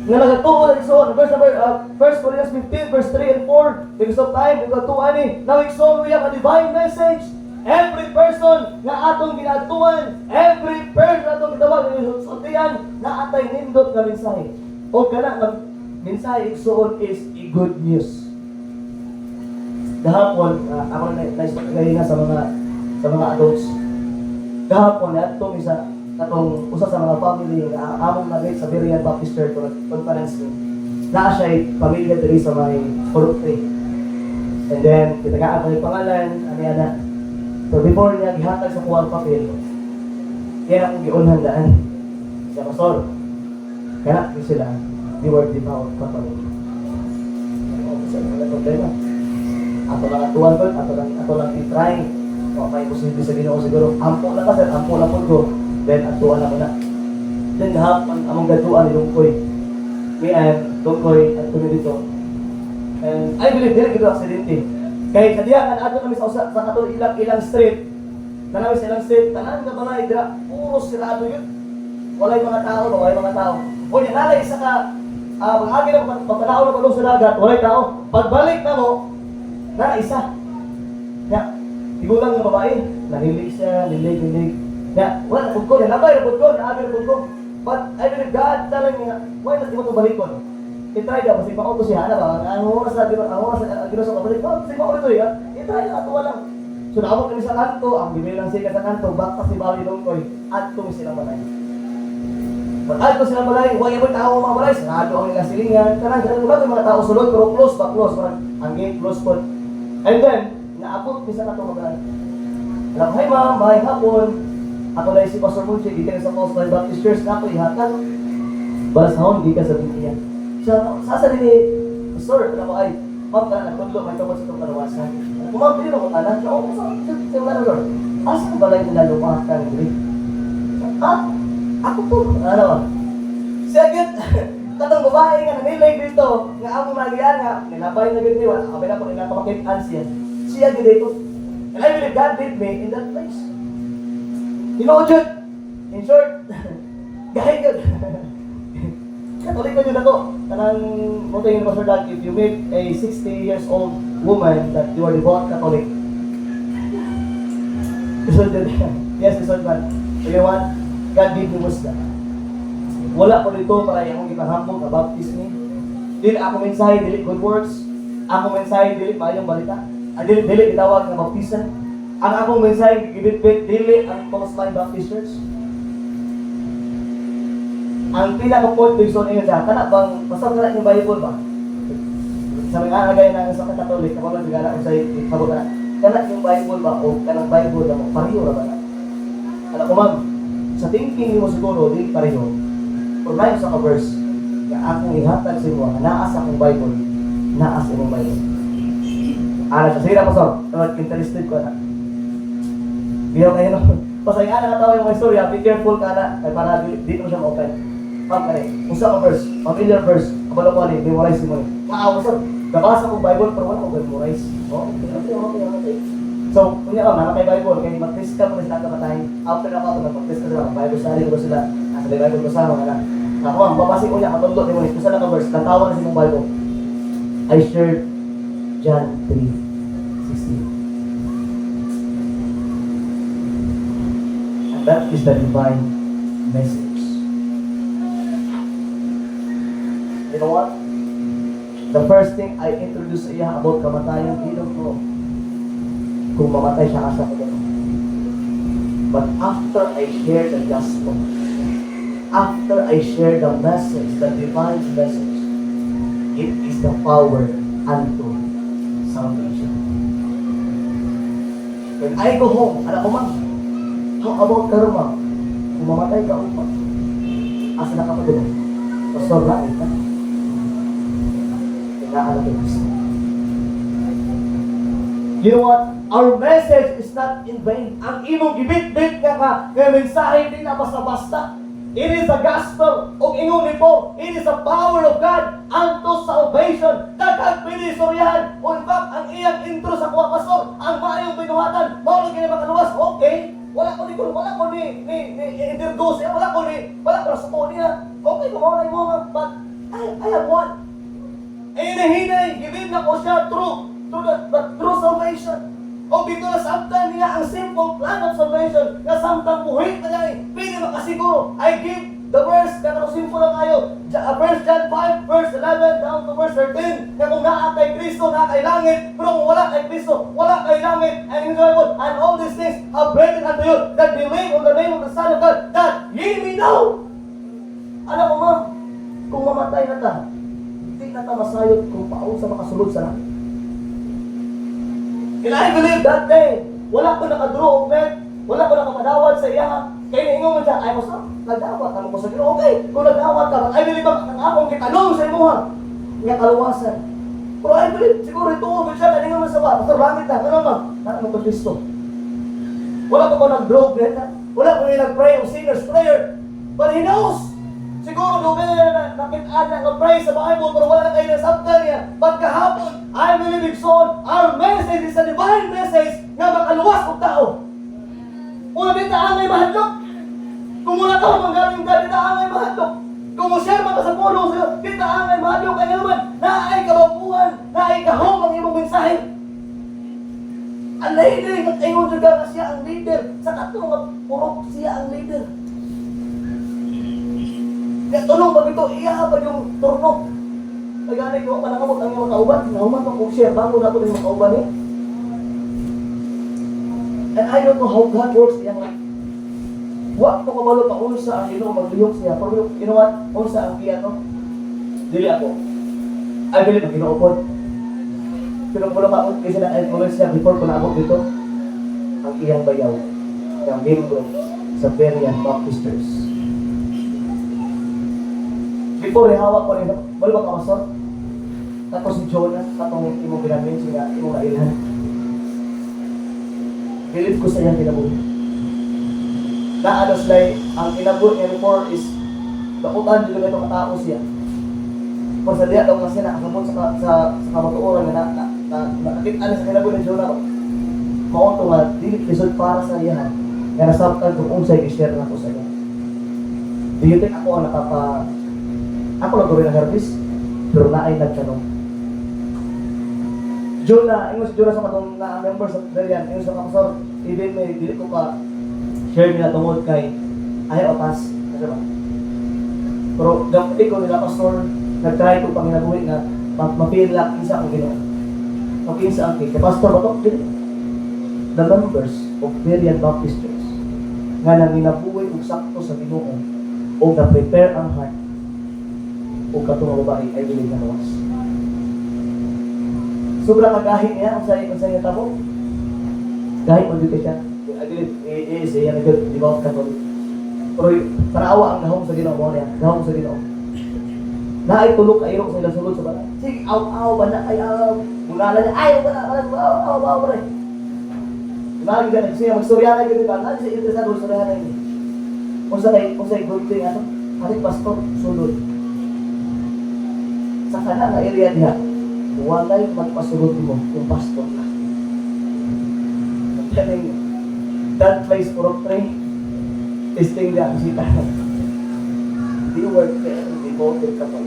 Nga nagatuon igsoon, verse number 1 Corinthians 15, verse 3 and 4, because of time, nagatuon ni, now igsoon, we have a divine message. Every person nga atong ginatuan, every person atong gitawag, sultian, na atay nindot na mensahe. O kana nga mensahe igsoon is a good news. Gahapon, ako na na sa mga adults. Gahapon, atong isa, katong usa sa mga family nga among nagay sa Berean Baptist Church conference ni naa siya pamilya diri sa may Purok 3. And then kitagaan ko yung pangalan ani ana. So before niya gihatag sa kuwang papel, kaya akong giunhan daan siya pastor kaya sila di word di pa kapag sa mga problema ato lang atuan ko ato lang i-try o may posible sa Ginoo siguro ampo lang kasi ampo lang po ko. Then, atuan ako na. Then, hapon, among gatuan ni Lungkoy. Me and Lungkoy at kami dito. And I believe, dili gito aksidente. Kaya kadiyan, ato kami sa kato ilang street. Tanawin sa ilang street, tanan ka balay, dira, puro sirado yun. Walay mga tao, walay mga tao. O yan, nalay isa ka, mag-agi na pagpanao na pagong sa dagat, walay tao. Pagbalik na mo, na isa. Kaya, igulang ng babae, nahilig siya, nilig. Ya, wala pud ko, nabay pud ko, naabi pud ko. But I believe God telling me, why not mo to balikon? I-try daw kasi mauto siya na ba? Ang oras na ginuso ka balik, kasi mauto ya. I-try na ato lang. So naabot kami sa kanto, ang bibilang sika sa kanto, bakta si Bali Longkoy, adto mi silang balay. But adto silang balay, wala mo tao mga balay, sarado ang ilang silingan, kanang wala ko mga tao sulod, pero close ba close, ang gate close po. And then, naabot mi sa kanto mga. Alam, hi ma'am, hi hapon. Ako lang si Pastor Munchi, di ka sa Coastal Baptist Church na ako ihatag. Balas na di ka sa Biblia. Siya, sasa din ni Pastor, alam mo ay, ma'am ka, nagtudlo, may tawag sa itong kalawasan. Kung ma'am, pili mo ko tanan, siya, oo, sa mga Lord, asa ang balay nila lumakang dili? Ako po, ano ba? Siya, git, katong babae nga, nanilay dito, nga among magiyan nga, nilabay na gito, kami na po, nilapakakitaan siya. Siya dito. And I believe God did me in that place. You know, Jude, in short, gahit yun. Katolik ko yun ako. Kanang moto yung Pastor Doug, if you meet a 60 years old woman that you are devout Catholic, Isod din. Yes, isod man. So you know what? God did me musta. Wala ko dito para akong ipahambog na baptist ni. Dili ako mensahe, dili good words. Ako mensahe, dili maayong balita. Ang dili gitawag na baptisan. Ang akong mensahe, gibit-bit, dili ang Thomas Line Baptist Church. Ang pinaka-point to iso niyo siya, kana bang, pasang kana yung Bible ba? Sa mga agay na sa Katolik, kapag nagigala ko sa sabog ka na, kana yung Bible ba, o kanang Bible na mo, pareho na ba na? Alam ko ma'am, sa thinking mo siguro, di pareho. Or may sa ka-verse, na akong ihatag sa inyo, naas akong Bible, naas imong Bible. Ala siya, sige na pastor, interested ko na. Biyaw kayo no. Pasayaan na tao yung mga istorya, be careful ka na, kaya para di mo siya ma-open. Ma'am ka rin, kung sa verse, familiar verse, kabalo ko rin, memorize mo rin. Pastor, nabasa kong Bible, pero wala ko memorize. Okay. So, kunya ka, mana kay Bible, kaya mag-test ka mo na sila kamatahin. After na ako, mag-test ka sila, Bible study ko sila, nasa Bible ko sa mga na. Ako ma'am, babasi ko niya, matundot ni mo, kung saan ka verse, natawa na silang Bible. I shared John 3:16. That is the divine message. You know what? The first thing I introduced iya about kamatayan, hindi ko kung mamatay siya asa ko. But after I share the gospel, after I share the message, the divine message, it is the power unto salvation. When I go home, alam ko ma'am, how about karma? Kung mamatay ka upa, asa na ka pa doon? Pastor na, ito. Kailangan natin gusto. You know what? Our message is not in vain. Ang imong gibit-bit nga mensahe din na basta-basta. It is the gospel of ingon ni po. It is the power of God unto salvation. Daghang pinistoryahan. O in fact, ang iyang intro sa kuha, pastor, ang maayong pinuhatan, maulang kini makaluwas, okay. Wala ko ni introduce siya, wala ko sa po niya. Okay, kumawa na yung mga, but I have one. Hinahinay, giving na ko siya through salvation. O dito na samtang niya ang simple plan of salvation, na samtang buhay na niya, pwede makasiguro. I give the verse, na simple lang kayo. Verse John 5, verse 11, down to verse 13, na kung naa kay Kristo, naa kay langit, pero kung wala kay Kristo, wala kay langit, and all these things have written unto you, that believe on the name of the Son of God, that ye may know. Alam mo ma'am, kung mamatay na ta, hindi na ta masayot kung paong sa makasulod sa langit. And I believe that day, wala ko nakadraw of net, wala ko nakapadawad sa iya. Kaya naingon mo siya, ay mo sa, nagdawat, ano ko sa Ginoo, okay, kung nagdawat ka, I believe ang akong kitanong sa imo ha, nga kaluwasan. Pero I believe, siguro ito, siya, naingon mo sa ba, pastor, langit na, ano ma'am, ano ko Kristo. Wala ko nag-draw of net, wala ko nag-pray of sinner's prayer, but He knows. Siguro doon na nakitaan na pray sa Bible, pero wala na kayo na sabta niya. But kahapon, I believe it's on. Our message is a divine message na makaluwas ng tao. Una din taan ay mahadlok. Kung muna ka manggaling ka, di taan ay mahadlok. Kung share man ka sa puno, di taan ay mahadlok. Kaya naman, naay kababuhan, naay kahong ang imong mensahe. Ang leader, nag-ingon siya na siya ang leader. Sa katong nga, purok siya ang leader. Kaya tulong pag ito, iya pa yung turno. Nagana ko pa nakamot ang iyong kauban. Nahuman pa kong share, bago na ito yung kauban eh. And I don't know how God works in life. Wak ko kabalo pa unsa ang Ginoo maglihok siya. Pero you know what? Unsa ang iya no? Dili ako. I believe ang Ginoo pod. Pero kung wala ka kasi na influence niya before ko naabot dito, ang iyang bayaw. Ang membro sa Berean Baptist Church. Before ihawak ko rin, wala ba kamasot? Tapos si Jonah, katong imong ginamin siya, imong nailhan. Believe ko sa iyang kinabuhi. Naanos like, ang kinabuhi niya before is, dakutan dito ito katao siya. Kung sa diya daw kasi nakasabot sa kamatuoran na nakakita na sa kinabuhi ni Jonah. Maunto nga, di episode para sa iyan. Kaya nasabtan kung unsay i-share na ko sa iya. Do you think ako ang ako lang gawin ang harvest, pero naay nagtanong. Jonah, ingon si Jonah sa katong na member sa Brilliant, ingon sa kapasor, even may dili ko pa share nila tungod kay ayaw atas, kasi ba? Pero gamit ko nila pastor, nag-try ko panginabuhi nga mapil lang isa ang Ginoo. Okay sa akin, kay pastor ba to? Dili. The members of Brilliant Baptist Church nga nang ginabuhi og sakto sa Ginoo o na-prepare ang heart o katong babae ay dili na lawas. Sobrang kagahit niya kung sa iyo tabo. Kahit mo dito siya. Agilid, siya nag-devout Catholic. Pero paraawa ang gahong sa Ginoo mo niya. Gahong sa Ginoo. Na ay tulog kayo sa ilang sulod sa balay. Sige, aw, ba na, ay, mungala niya, ayaw ba na, aw, ba. Lagi ka siya magstorya na gito ba? Ano siya interesado sa storya na ini? Kung sa good thing, ano pastor, sulod. Sa kana na area niya, walay magpasulod mo yung pastor na. Magaling, that place for pray, testing niya ang sita. Di work there, devoted ka pa.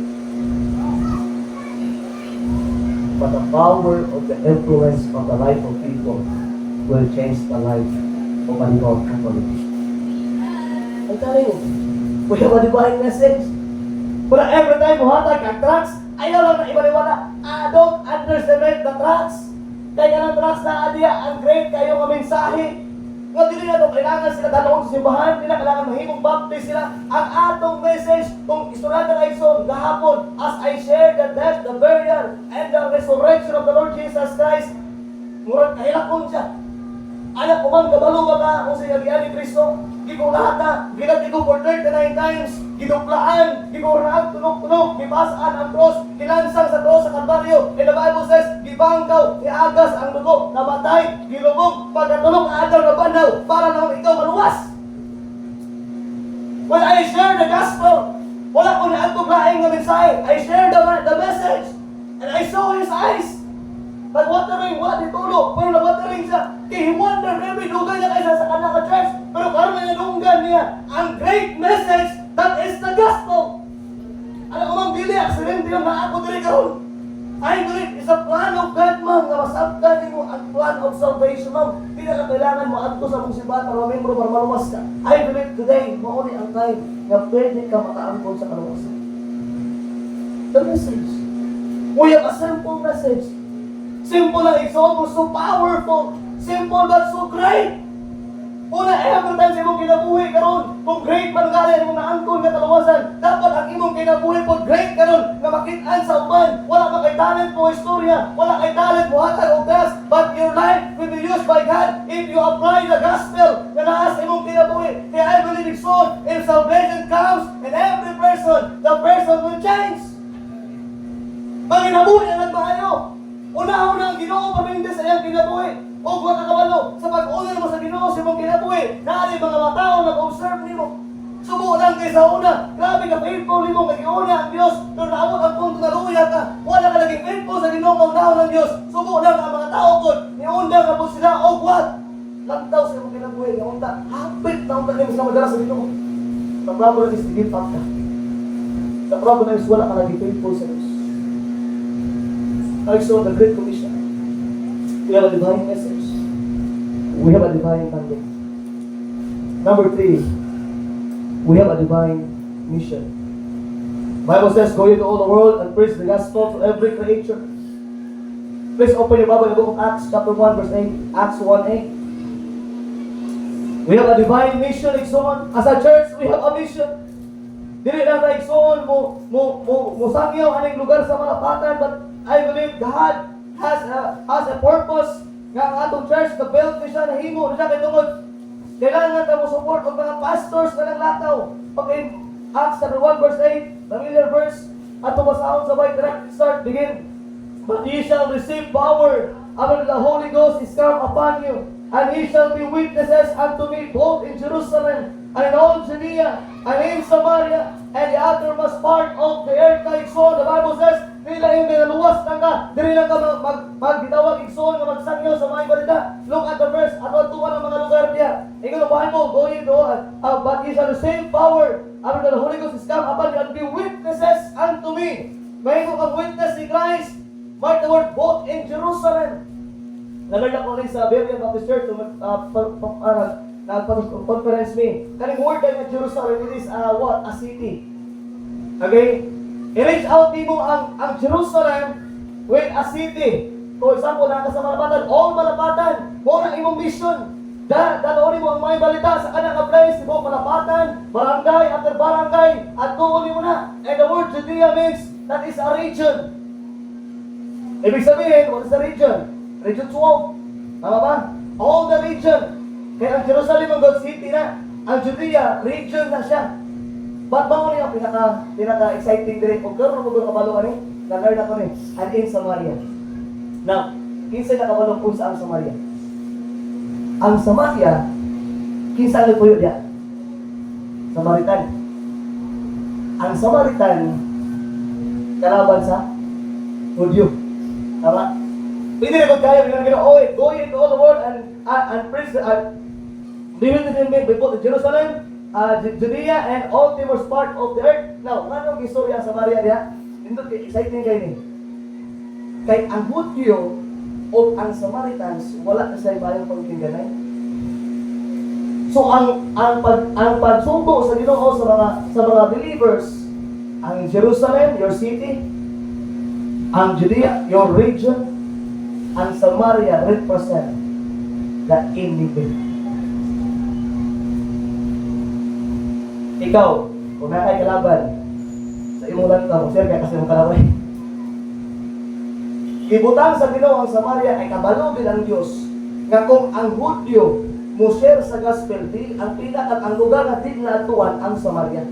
But the power of the influence of the life of people will change the life of a devout Catholic. Ang tayo, we have a divine message. But every time buhatag ang tracks, ayaw lang na ibaliwala. Don't underestimate the tracks. Kaya ng tracks na adiya, ang great kayo ng mensahe. Nga dili na ito, kailangan sila dalawang sa simbahan, nila kailangan mahimong baptist sila. Ang atong message, kung istorya na Ison, gahapon, as I share the death, the burial, and the resurrection of the Lord Jesus Christ, murag kahilakon siya. Anak ko man, kabalo ba ka kung sa yagian ni Kristo? Giko lahat na, ginati ko for 39 times, ginuplaan, giguraan, tunok-tunok, gipasaan ang cross, gilansang sa cross sa Kalbaryo. And the Bible says, gibangkaw, iagas ang dugo, namatay, gilubog, pagkatulog ang adlaw na bandaw, para naman ikaw maluwas. When I share the gospel, wala ko na atong laing ng mensahe. I share the message, and I saw his eyes. Nag-watering, wala ditulo, pero nag-watering siya. Kaya he wonder, every dugay na kayo sa kanang church, pero karoon na nilunggan niya, ang great message, that is the gospel. Alam ko mang dili, aksidente yung na ako dili karoon. I believe, it's a plan of God, ma'am, na masabtan mo ang plan of salvation, ma'am. Hindi na kailangan mo adto sa mong simbahan para membro para maluwas ka. I believe today, mauni ang time na pwede ka makaangkon sa kaluwasan. The message. We have a simple message. Simple lang, it's almost so powerful. Simple but so great. Una, every time sa imong kinabuhi karon, kung great man gali imong naangkon nga kaluwasan, dapat ang imong kinabuhi po great karon nga makit-an sa uban. Wala pa kay talent mo istorya, wala kay talent mo hatag og gas, but your life will be used by God if you apply the gospel nga naa sa imong kinabuhi. Kaya I believe it's so, if salvation comes in every person, the person will change. Panginabuhi na nagmaayo. Una-una ang Ginoo pamindes sa iyang kinabuhi. O mga kakawalo, sa pag-unan mo sa Ginoo sa imong kinabuhi, naari mga matao nag-observe nimo. Subo lang kay sa una, grabe ka faithful nimo kay una ang Dios, pero naabot ang punto na luya ka. Wala ka naging faithful sa Ginoo ang unahon ng Dios. Subo lang ang mga tao pod, niunda ka po sila og what? Lantaw sa imong kinabuhi, nga unta, hapit na unta nimo sa madara sa Ginoo. Sa problem is give up ka. Sa problem is wala ka naging faithful sa Dios. Also, the Great Commission. We have a divine message. We have a divine mandate. Number 3, we have a divine mission. The Bible says, go into all the world and preach the gospel to every creature. Please open your Bible in the book of Acts chapter 1 verse 8. Acts 1:8. We have a divine mission, Igsoon. As a church, we have a mission. Dili lang na Igsoon mo sangyaw aning lugar sa malapatan, but I believe God has a purpose nga ang atong church, the build ni siya, nahimo, siya kay tungod. Kailangan ta mo support og mga pastors na naglakaw. Okay, Acts chapter 1 verse 8, familiar verse, ato basahon sabay, direct start, begin. But ye shall receive power after the Holy Ghost is come upon you, and ye shall be witnesses unto me both in Jerusalem and in all Judea and in Samaria and the uttermost part of the earth. So the Bible says, nila yung minaluwas lang ka, dili lang ka magbitawag igsoon nga magsangyaw sa mga ibalita. Look at the verse, ato tuwa ng mga lugar niya. Ikaw ang Bible, go into but ye shall receive power after the Holy Ghost is come upon you and be witnesses unto me. Mahimo kang witness ni Christ. Mark the word both in Jerusalem. Nalala ko rin sa Berean Baptist Church, nag-conference me. Kaning word na Jerusalem, it is what? A city. Okay? I-reach out mo ang Jerusalem with a city. For example, naka sa Malapatan, all Malapatan, mo na imong mission. Dadoorin mo ang mga balita sa kanang place, mo Malapatan, barangay after barangay, at tuunin mo na. And the word Judea means that is a region. Ibig sabihin, what is the region? Region 12. Tama ba? All the region. Kaya ang Jerusalem ang God City na. Ang Judea, region na siya. Ba't ba mo niya pinaka-exciting din? Kung gano'n mo kabalo ka ni, na-learn ako ni, and in Samaria. Now, kinsa nakabalo po sa ang Samaria? Ang Samaria, kinsa ano po yun diya? Samaritan. Ang Samaritan, kalaban sa Hudyo. Tama? Pwede na kung kaya, go into all the world and preach, reveal the name before the Jerusalem, Judea, and all the most part of the earth. Now, anong istorya sa Samaria diya? Ito, exciting kayo ni. Kay ang Hudyo o ang Samaritans, wala na sa ibayang pagkingganay. So, ang pagsugo sa Ginoo sa mga believers, ang Jerusalem, your city, ang Judea, your region, ang Samaria represent the individual. Ikaw, kung nakay kalaban, sa imong lanta, kung sir kaya kasi mong kalaway. Ibutang sa Ginoo ang Samaria ay kabalo bilang Diyos, nga kung ang Hudyo mo share sa gospel, ang pila at ang lugar na din natuan ang Samaria.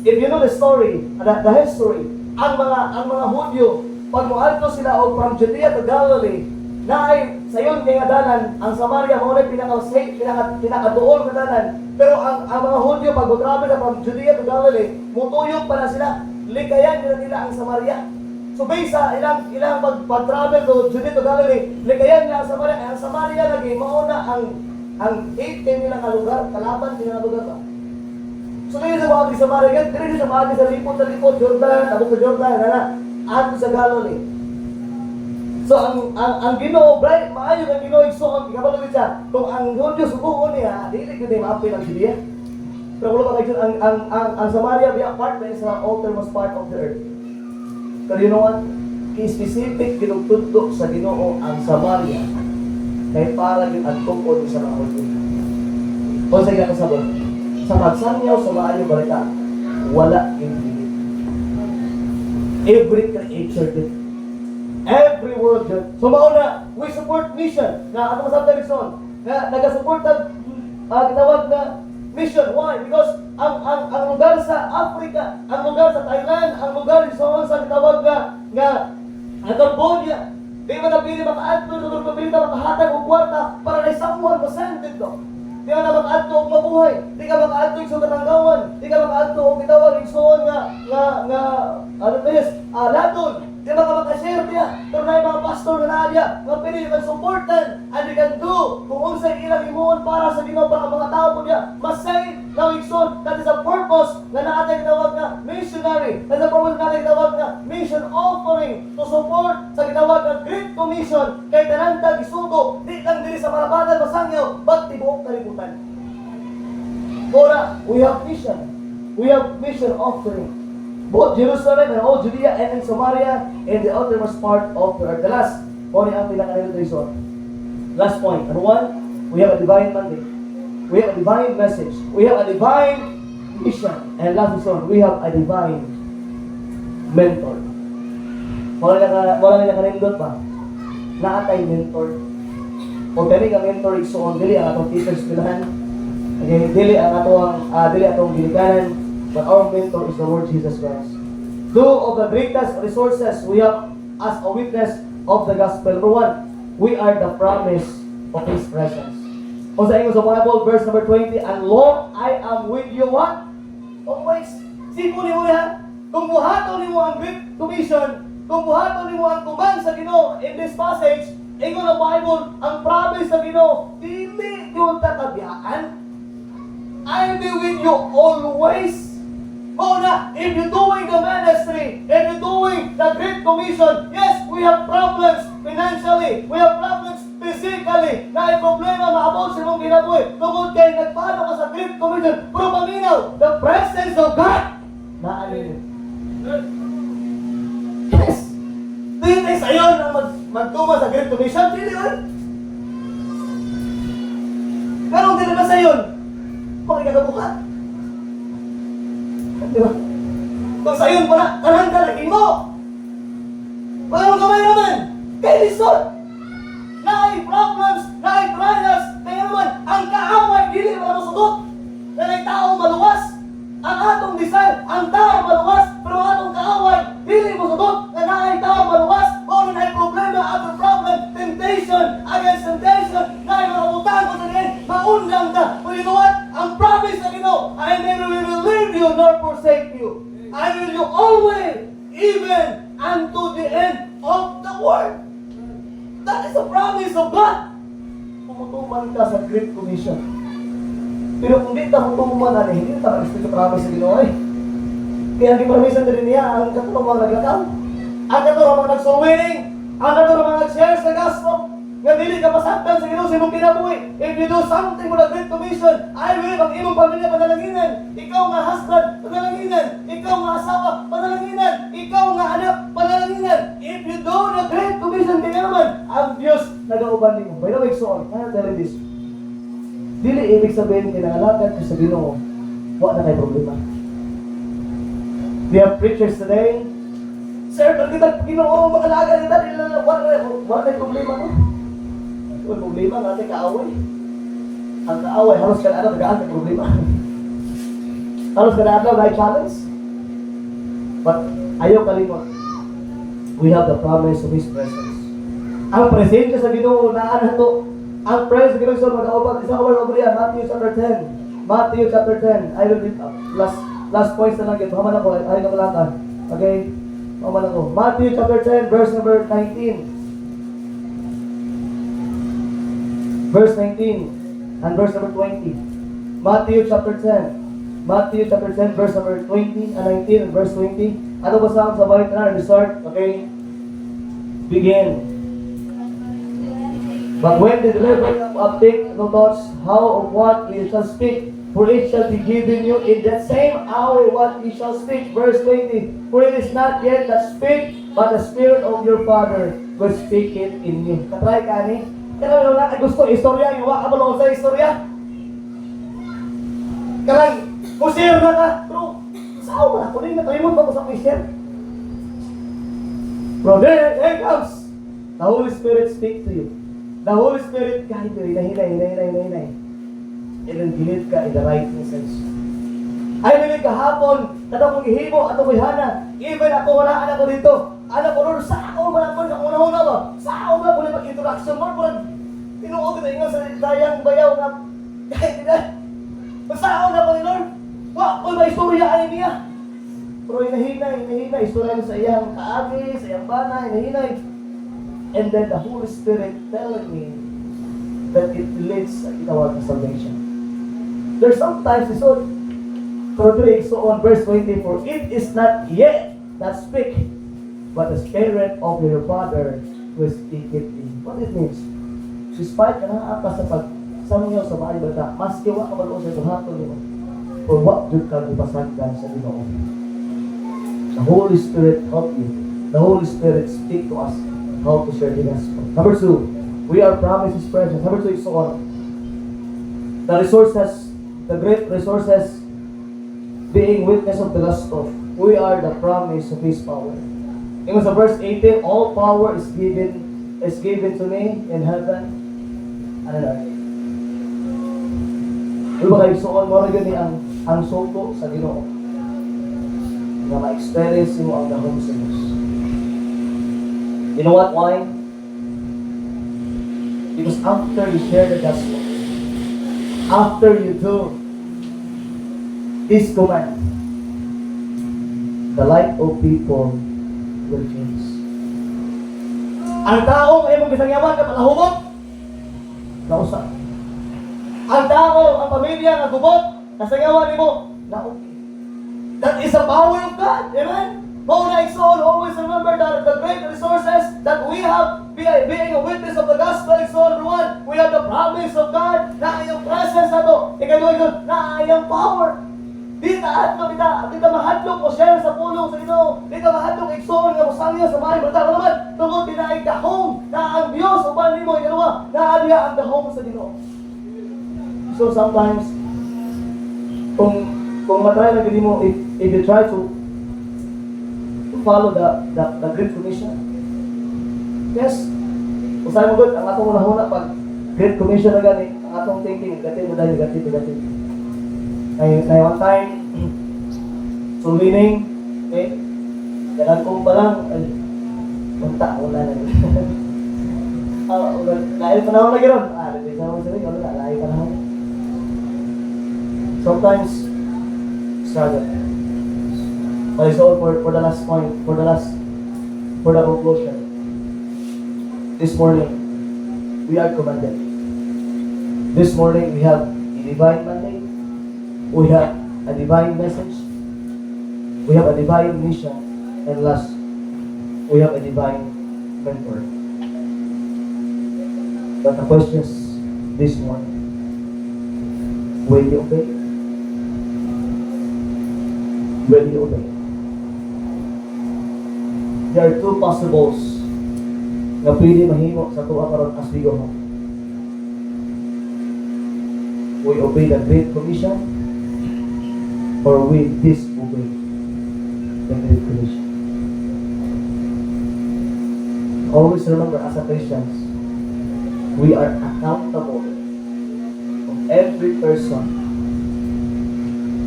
If you know the story, the history, ang mga Hudyo, pag muadto sila o from Judea to Galilee, na ay sayon kay dalan ang Samaria mo na pinakaduol na dalan. Pero ang mga Hudyo pag travel na from Judea to Galilee, mutuyog pa na sila. Likayan nila ang Samaria. So based sa ilang pag-travel to Judea to Galilee, likayan nila ang Samaria. Ang Samaria lagi mauna ang 8 nila ka lugar, kalaban nila lugar ba. So dito sa mga Samaria, dito sa mga sa lipot Jordan, abot sa Jordan, ato sa Galilee. So ang Ginoo, bright maayo ang Ginoo igsoon kabalo siya. Kung ang Hudyo subuon niya, dili gyud maapil ang Judea. Pero wala pa kayo ang Samaria biya part na sa outermost part of the earth. Pero you know what? Specific ginugtudlo sa Ginoo ang Samaria kay para gyud adtokon sa mga Hudyo. O sa iyang kasabot, sa pagsangyaw sa maayo balita, wala hindi. Every creature did. Every world did. So mauna, we support mission. Na ano masabi Rizon? Na nag-support ang tinawag na mission. Why? Because ang lugar sa Africa, ang lugar sa Thailand, ang lugar sa tinawag nga Cambodia, di ba napili makaadto, napili na makahatag o kwarta para na someone masend dito. Di ka na makaadto og mabuhay, di ka makaadto og katanggawan, di ka makaadto og gitawag igsoon nga ano this, ladon. Di ba ka maka-share niya? Pero na yung mga pastor na naadya, nga pili ka supportan, and they can do kung unsay ilang imuon para sa Ginoo para mga tao po niya. Masay na igsoon, that is a purpose na naatay gitawag na missionary, that is a purpose na naatay gitawag na mission offering to support sa gitawag na Great Commission kay tananta gisugo, di lang dili sa Malapatan masangyaw, but tibuok kalibutan. Ora, we have mission offering. Both Jerusalem and all Judea and in Samaria and the uttermost part of the earth. The last point ang pinaka-nilito reason. Last point. Number one, we have a divine mandate. We have a divine message. We have a divine mission. And last reason, we have a divine mentor. Wala na kanindot pa. Naatay mentor. Kung kani ka mentor igsoon, dili ang atong teachers bilahan. Okay, dili atong ginikanan. But our mentor is the Lord Jesus Christ. Two of the greatest resources we have as a witness of the gospel. Number one, we are the promise of His presence. O sa English Bible, verse number 20, and Lord, I am with you, what? Always. Simple mo yan. Kung buhaton mo ang Great Commission, kung buhaton mo ang tugang sa Ginoo in this passage, ingon ang Bible, ang promise sa Ginoo, dili yung tatabiyaan. I will be with you always. Oh na, if you're doing the ministry, if you're doing the Great Commission, yes, we have problems financially, we have problems physically, na ay problema maabot sa imong ginabuhi. Tungod kay nagpaano ka sa Great Commission, pero paminaw, the presence of God, naalin. Yes! Dito sa iyon ang magtuma sa Great Commission, dili yun. Pero hindi na sa iyon, makikagabuhat. Di ba? Kung sa iyon pala, kanang kalagin mo. Walang kamay naman. Kaya lisod. Na ay problems, na ay trials. Kaya naman, ang kaaway, dili wala masudot. Na ay taong maluwas. Ang atong design, ang taong maluwas. Pero ang atong kaaway, dili masudot. Na ay taong maluwas. O na ay problema after problem. Temptation against temptation. Na ay makabutang ko sa diyan. Maundang ka. But you know what? Ang promise na Ginoo, I never will leave you nor forsake you. I will you always, even unto the end of the world. That is a promise of God. Pumutuman ka sa Great Commission. Pero kung di ka mutuman, hindi ka mag-expect sa promise sa Ginoo eh. Kaya hindi paramisan din niya ang katulong mga naglakaw. Ang katulong mga nag-soul-winning. Ang katulong mga nag-share sa gospel. Nga dili ka pasaktan sa Ginoo sa imong kinabuhi. If you do something with the Great Commission, I will ang imong pamilya panalanginan. Ikaw nga husband, panalanginan. Ikaw nga asawa, panalanginan. Ikaw nga anak, panalanginan. If you do the Great Commission, kaya naman, ang Diyos nag-auban nimo. By the way, so I'm telling this. Dili ibig sabihin kinahanglan ka sa Ginoo, wa na kay problema. We have preachers today. Sir, pag kita Ginoo makalaga nila, wala kay problema no. Wala problema nga ating kaaway. Ang kaaway, halos ka na nagaan ng problema. Halos ka na may challenge. But ayaw kalimot. We have the promise of His presence. Ang presensya sa Ginoo na to. Ang presence sa Ginoo sa mag-aobat. Isang over yan, Matthew chapter 10. Matthew chapter 10. I will read last points na lang yun. Pahaman ako. Ayaw na malatan. Okay? Pahaman ako. Matthew chapter 10, verse number 19. Verse 19 and verse number 20. Matthew chapter 10. Matthew chapter 10, verse number 20 and 19 and verse 20. Ano ba sa bahay na? Start. Okay? Begin. But when the delivery of take no thoughts how of what ye shall speak, for it shall be given you in that same hour what ye shall speak. Verse 20. For it is not yet that speak, but the Spirit of your Father will speak it in you. Katry ka ni? Kaya wala ka gusto istorya, iwa ka balong sa istorya. Kaya kusir na ka. Pero, saan mo na? Kung hindi natalimod ba ko sa kusir? Bro, there comes. The Holy Spirit speak to you. The Holy Spirit guide you. Hinay. And then gilit ka in the right message. Ay, bilig kahapon, tatang mong ihimo, atong ihana. Even ako, wala anak ko dito. Anak ko, Lord, sa ako malapon ka una-una ba? Sa ako ba, muli mag-introduction, Lord, muli tinuod kita ingat sa dayang bayaw na kahit nila. Basta ako na ko ni Lord. Wa, may istorya ay niya. Pero hinahinay, istorya sa iyang kaagi, sa iyang bana, hinahinay. And then the Holy Spirit telling me that it leads in our salvation. There's sometimes this old so on verse 24, it is not yet that speak, but the Spirit of your Father will speak it in. What it means? Despite ka na akas sa pagsamyo sa mga ibada, maski wa ka balong sa duhato nimo, or what do ka ipasagdan sa Ginoo. The Holy Spirit help you. The Holy Spirit speak to us how to share the gospel. Number 2, we are promised His presence. Number 2 is so on. The resources, the great resources, being witness of the gospel. We are the promise of His power. In verse 18, all power is given to me in heaven. Ano na? Ano ba kayo suon mo rin ang suko sa Ginoo na ma-experience mo ang dahong sa Diyos. You know what? Why? Because after you share the gospel, after you do His command, the life of people will change. Ang taong ay mong gisangyaman ka palahubot, nausa. Ang tao, ang pamilya, ang gubot, nasangyawan mo, nauki. That is the power of God. Amen? Mauna Exxon, always remember that the great resources that we have being a witness of the gospel. Exxon, number one, we have the promise of God na iyong presence na to. Ikaduha yun, na iyong power. Di ka mahadlok o share sa pulong sa Ginoo. Di ka mahadlok Exxon nga musangyo sa mga ibalita naman. Tungod dinaig gahom na ang Dios uban nimo ikaduha na aliya ang gahom sa Ginoo. So sometimes kung matry na gini mo, if you try to follow the Great Commission, yes, usay mo good, ang atong unahuna pag Great Commission na gani, ang atong thinking, negative. Na one time, swimming, okay, ganang kong pa lang, punta, wala na yun. Dahil panahon na gano'n, nabisa mo sabi, wala, lahi panahon. Sometimes, struggle. But it's all for the last point, for the conclusion. This morning, we are commanded. This morning, we have a divine mandate. We have a divine message. We have a divine mission. And last, we have a divine mentor. But the question is this morning, will you obey? Will you obey? There are two possibles na pwede mahimo sa tuwa karon as we go home. We obey the Great Commission or we disobey the Great Commission. Always remember, as a Christians, we are accountable of every person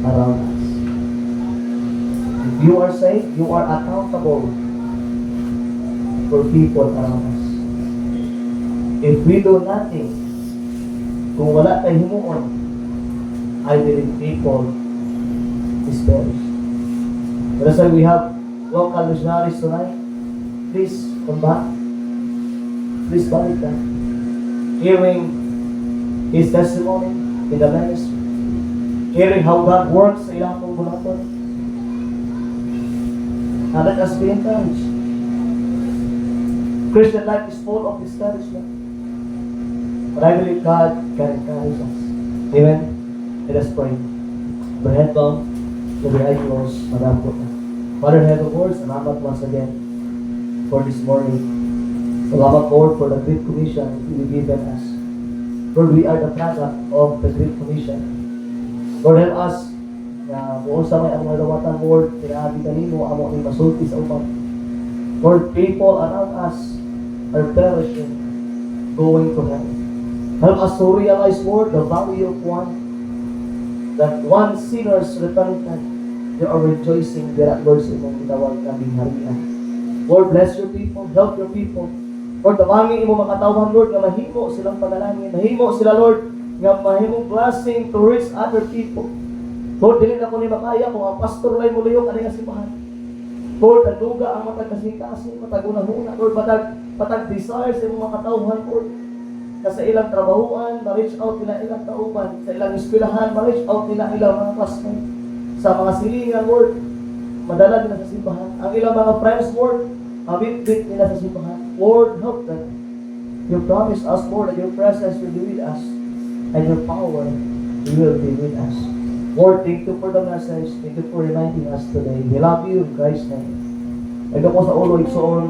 around us. If you are saved, you are accountable for people around us. If we do nothing, kung wala tayong himuon, I believe people is perish. That's why we have local missionaries tonight. Please come back. Please balik ka. Hearing his testimony in the ministry. Hearing how God works sa ilang pagbunaton. And let us be encouraged. Christian life is full of discouragement. But I believe God can encourage us. Amen? Let us pray. Your head bowed, your eyes closed, Madam Kota. Father, head of words, salamat once again for this morning. Salamat, Lord, for the Great Commission you've given us. Lord, we are the product of the Great Commission. Lord, help us na buong sa may ang mga dawatan, Lord, kinaagi kanimo, amo ni masulti sa upat. Lord, people around us are perishing, going to hell. Help us to realize, Lord, the value of one, that one sinners repentant, they are rejoicing that Lord sa imong gitawag kaming harian. Lord, bless your people, help your people. Lord, tawangi imo makatawhan, Lord, nga mahimo silang panalangin, mahimo sila, Lord, nga mahimong blessing to reach other people. Lord, dili na ko ni makaya kung ang pastor lay muliyok ani nga simbahan. Lord, nagduga ang matag kasing-kasing, matag unahuna, Lord, matag desire sa imong makatawhan, Lord. Sa ilang trabahuan, ma-reach out nila ilang tauban. Sa ilang eskwelahan, ma-reach out nila ilang mga classmates. Sa mga silingan, Lord, madala nila sa simbahan. Ang ilang mga friends, Lord, mabit-bit nila sa simbahan. Lord, help them. You promise us, Lord, that your presence will be with us and your power will be with us. Lord, thank you for the message. Thank you for reminding us today. We love you in Christ's name. Ito po sa ulo, iksoon.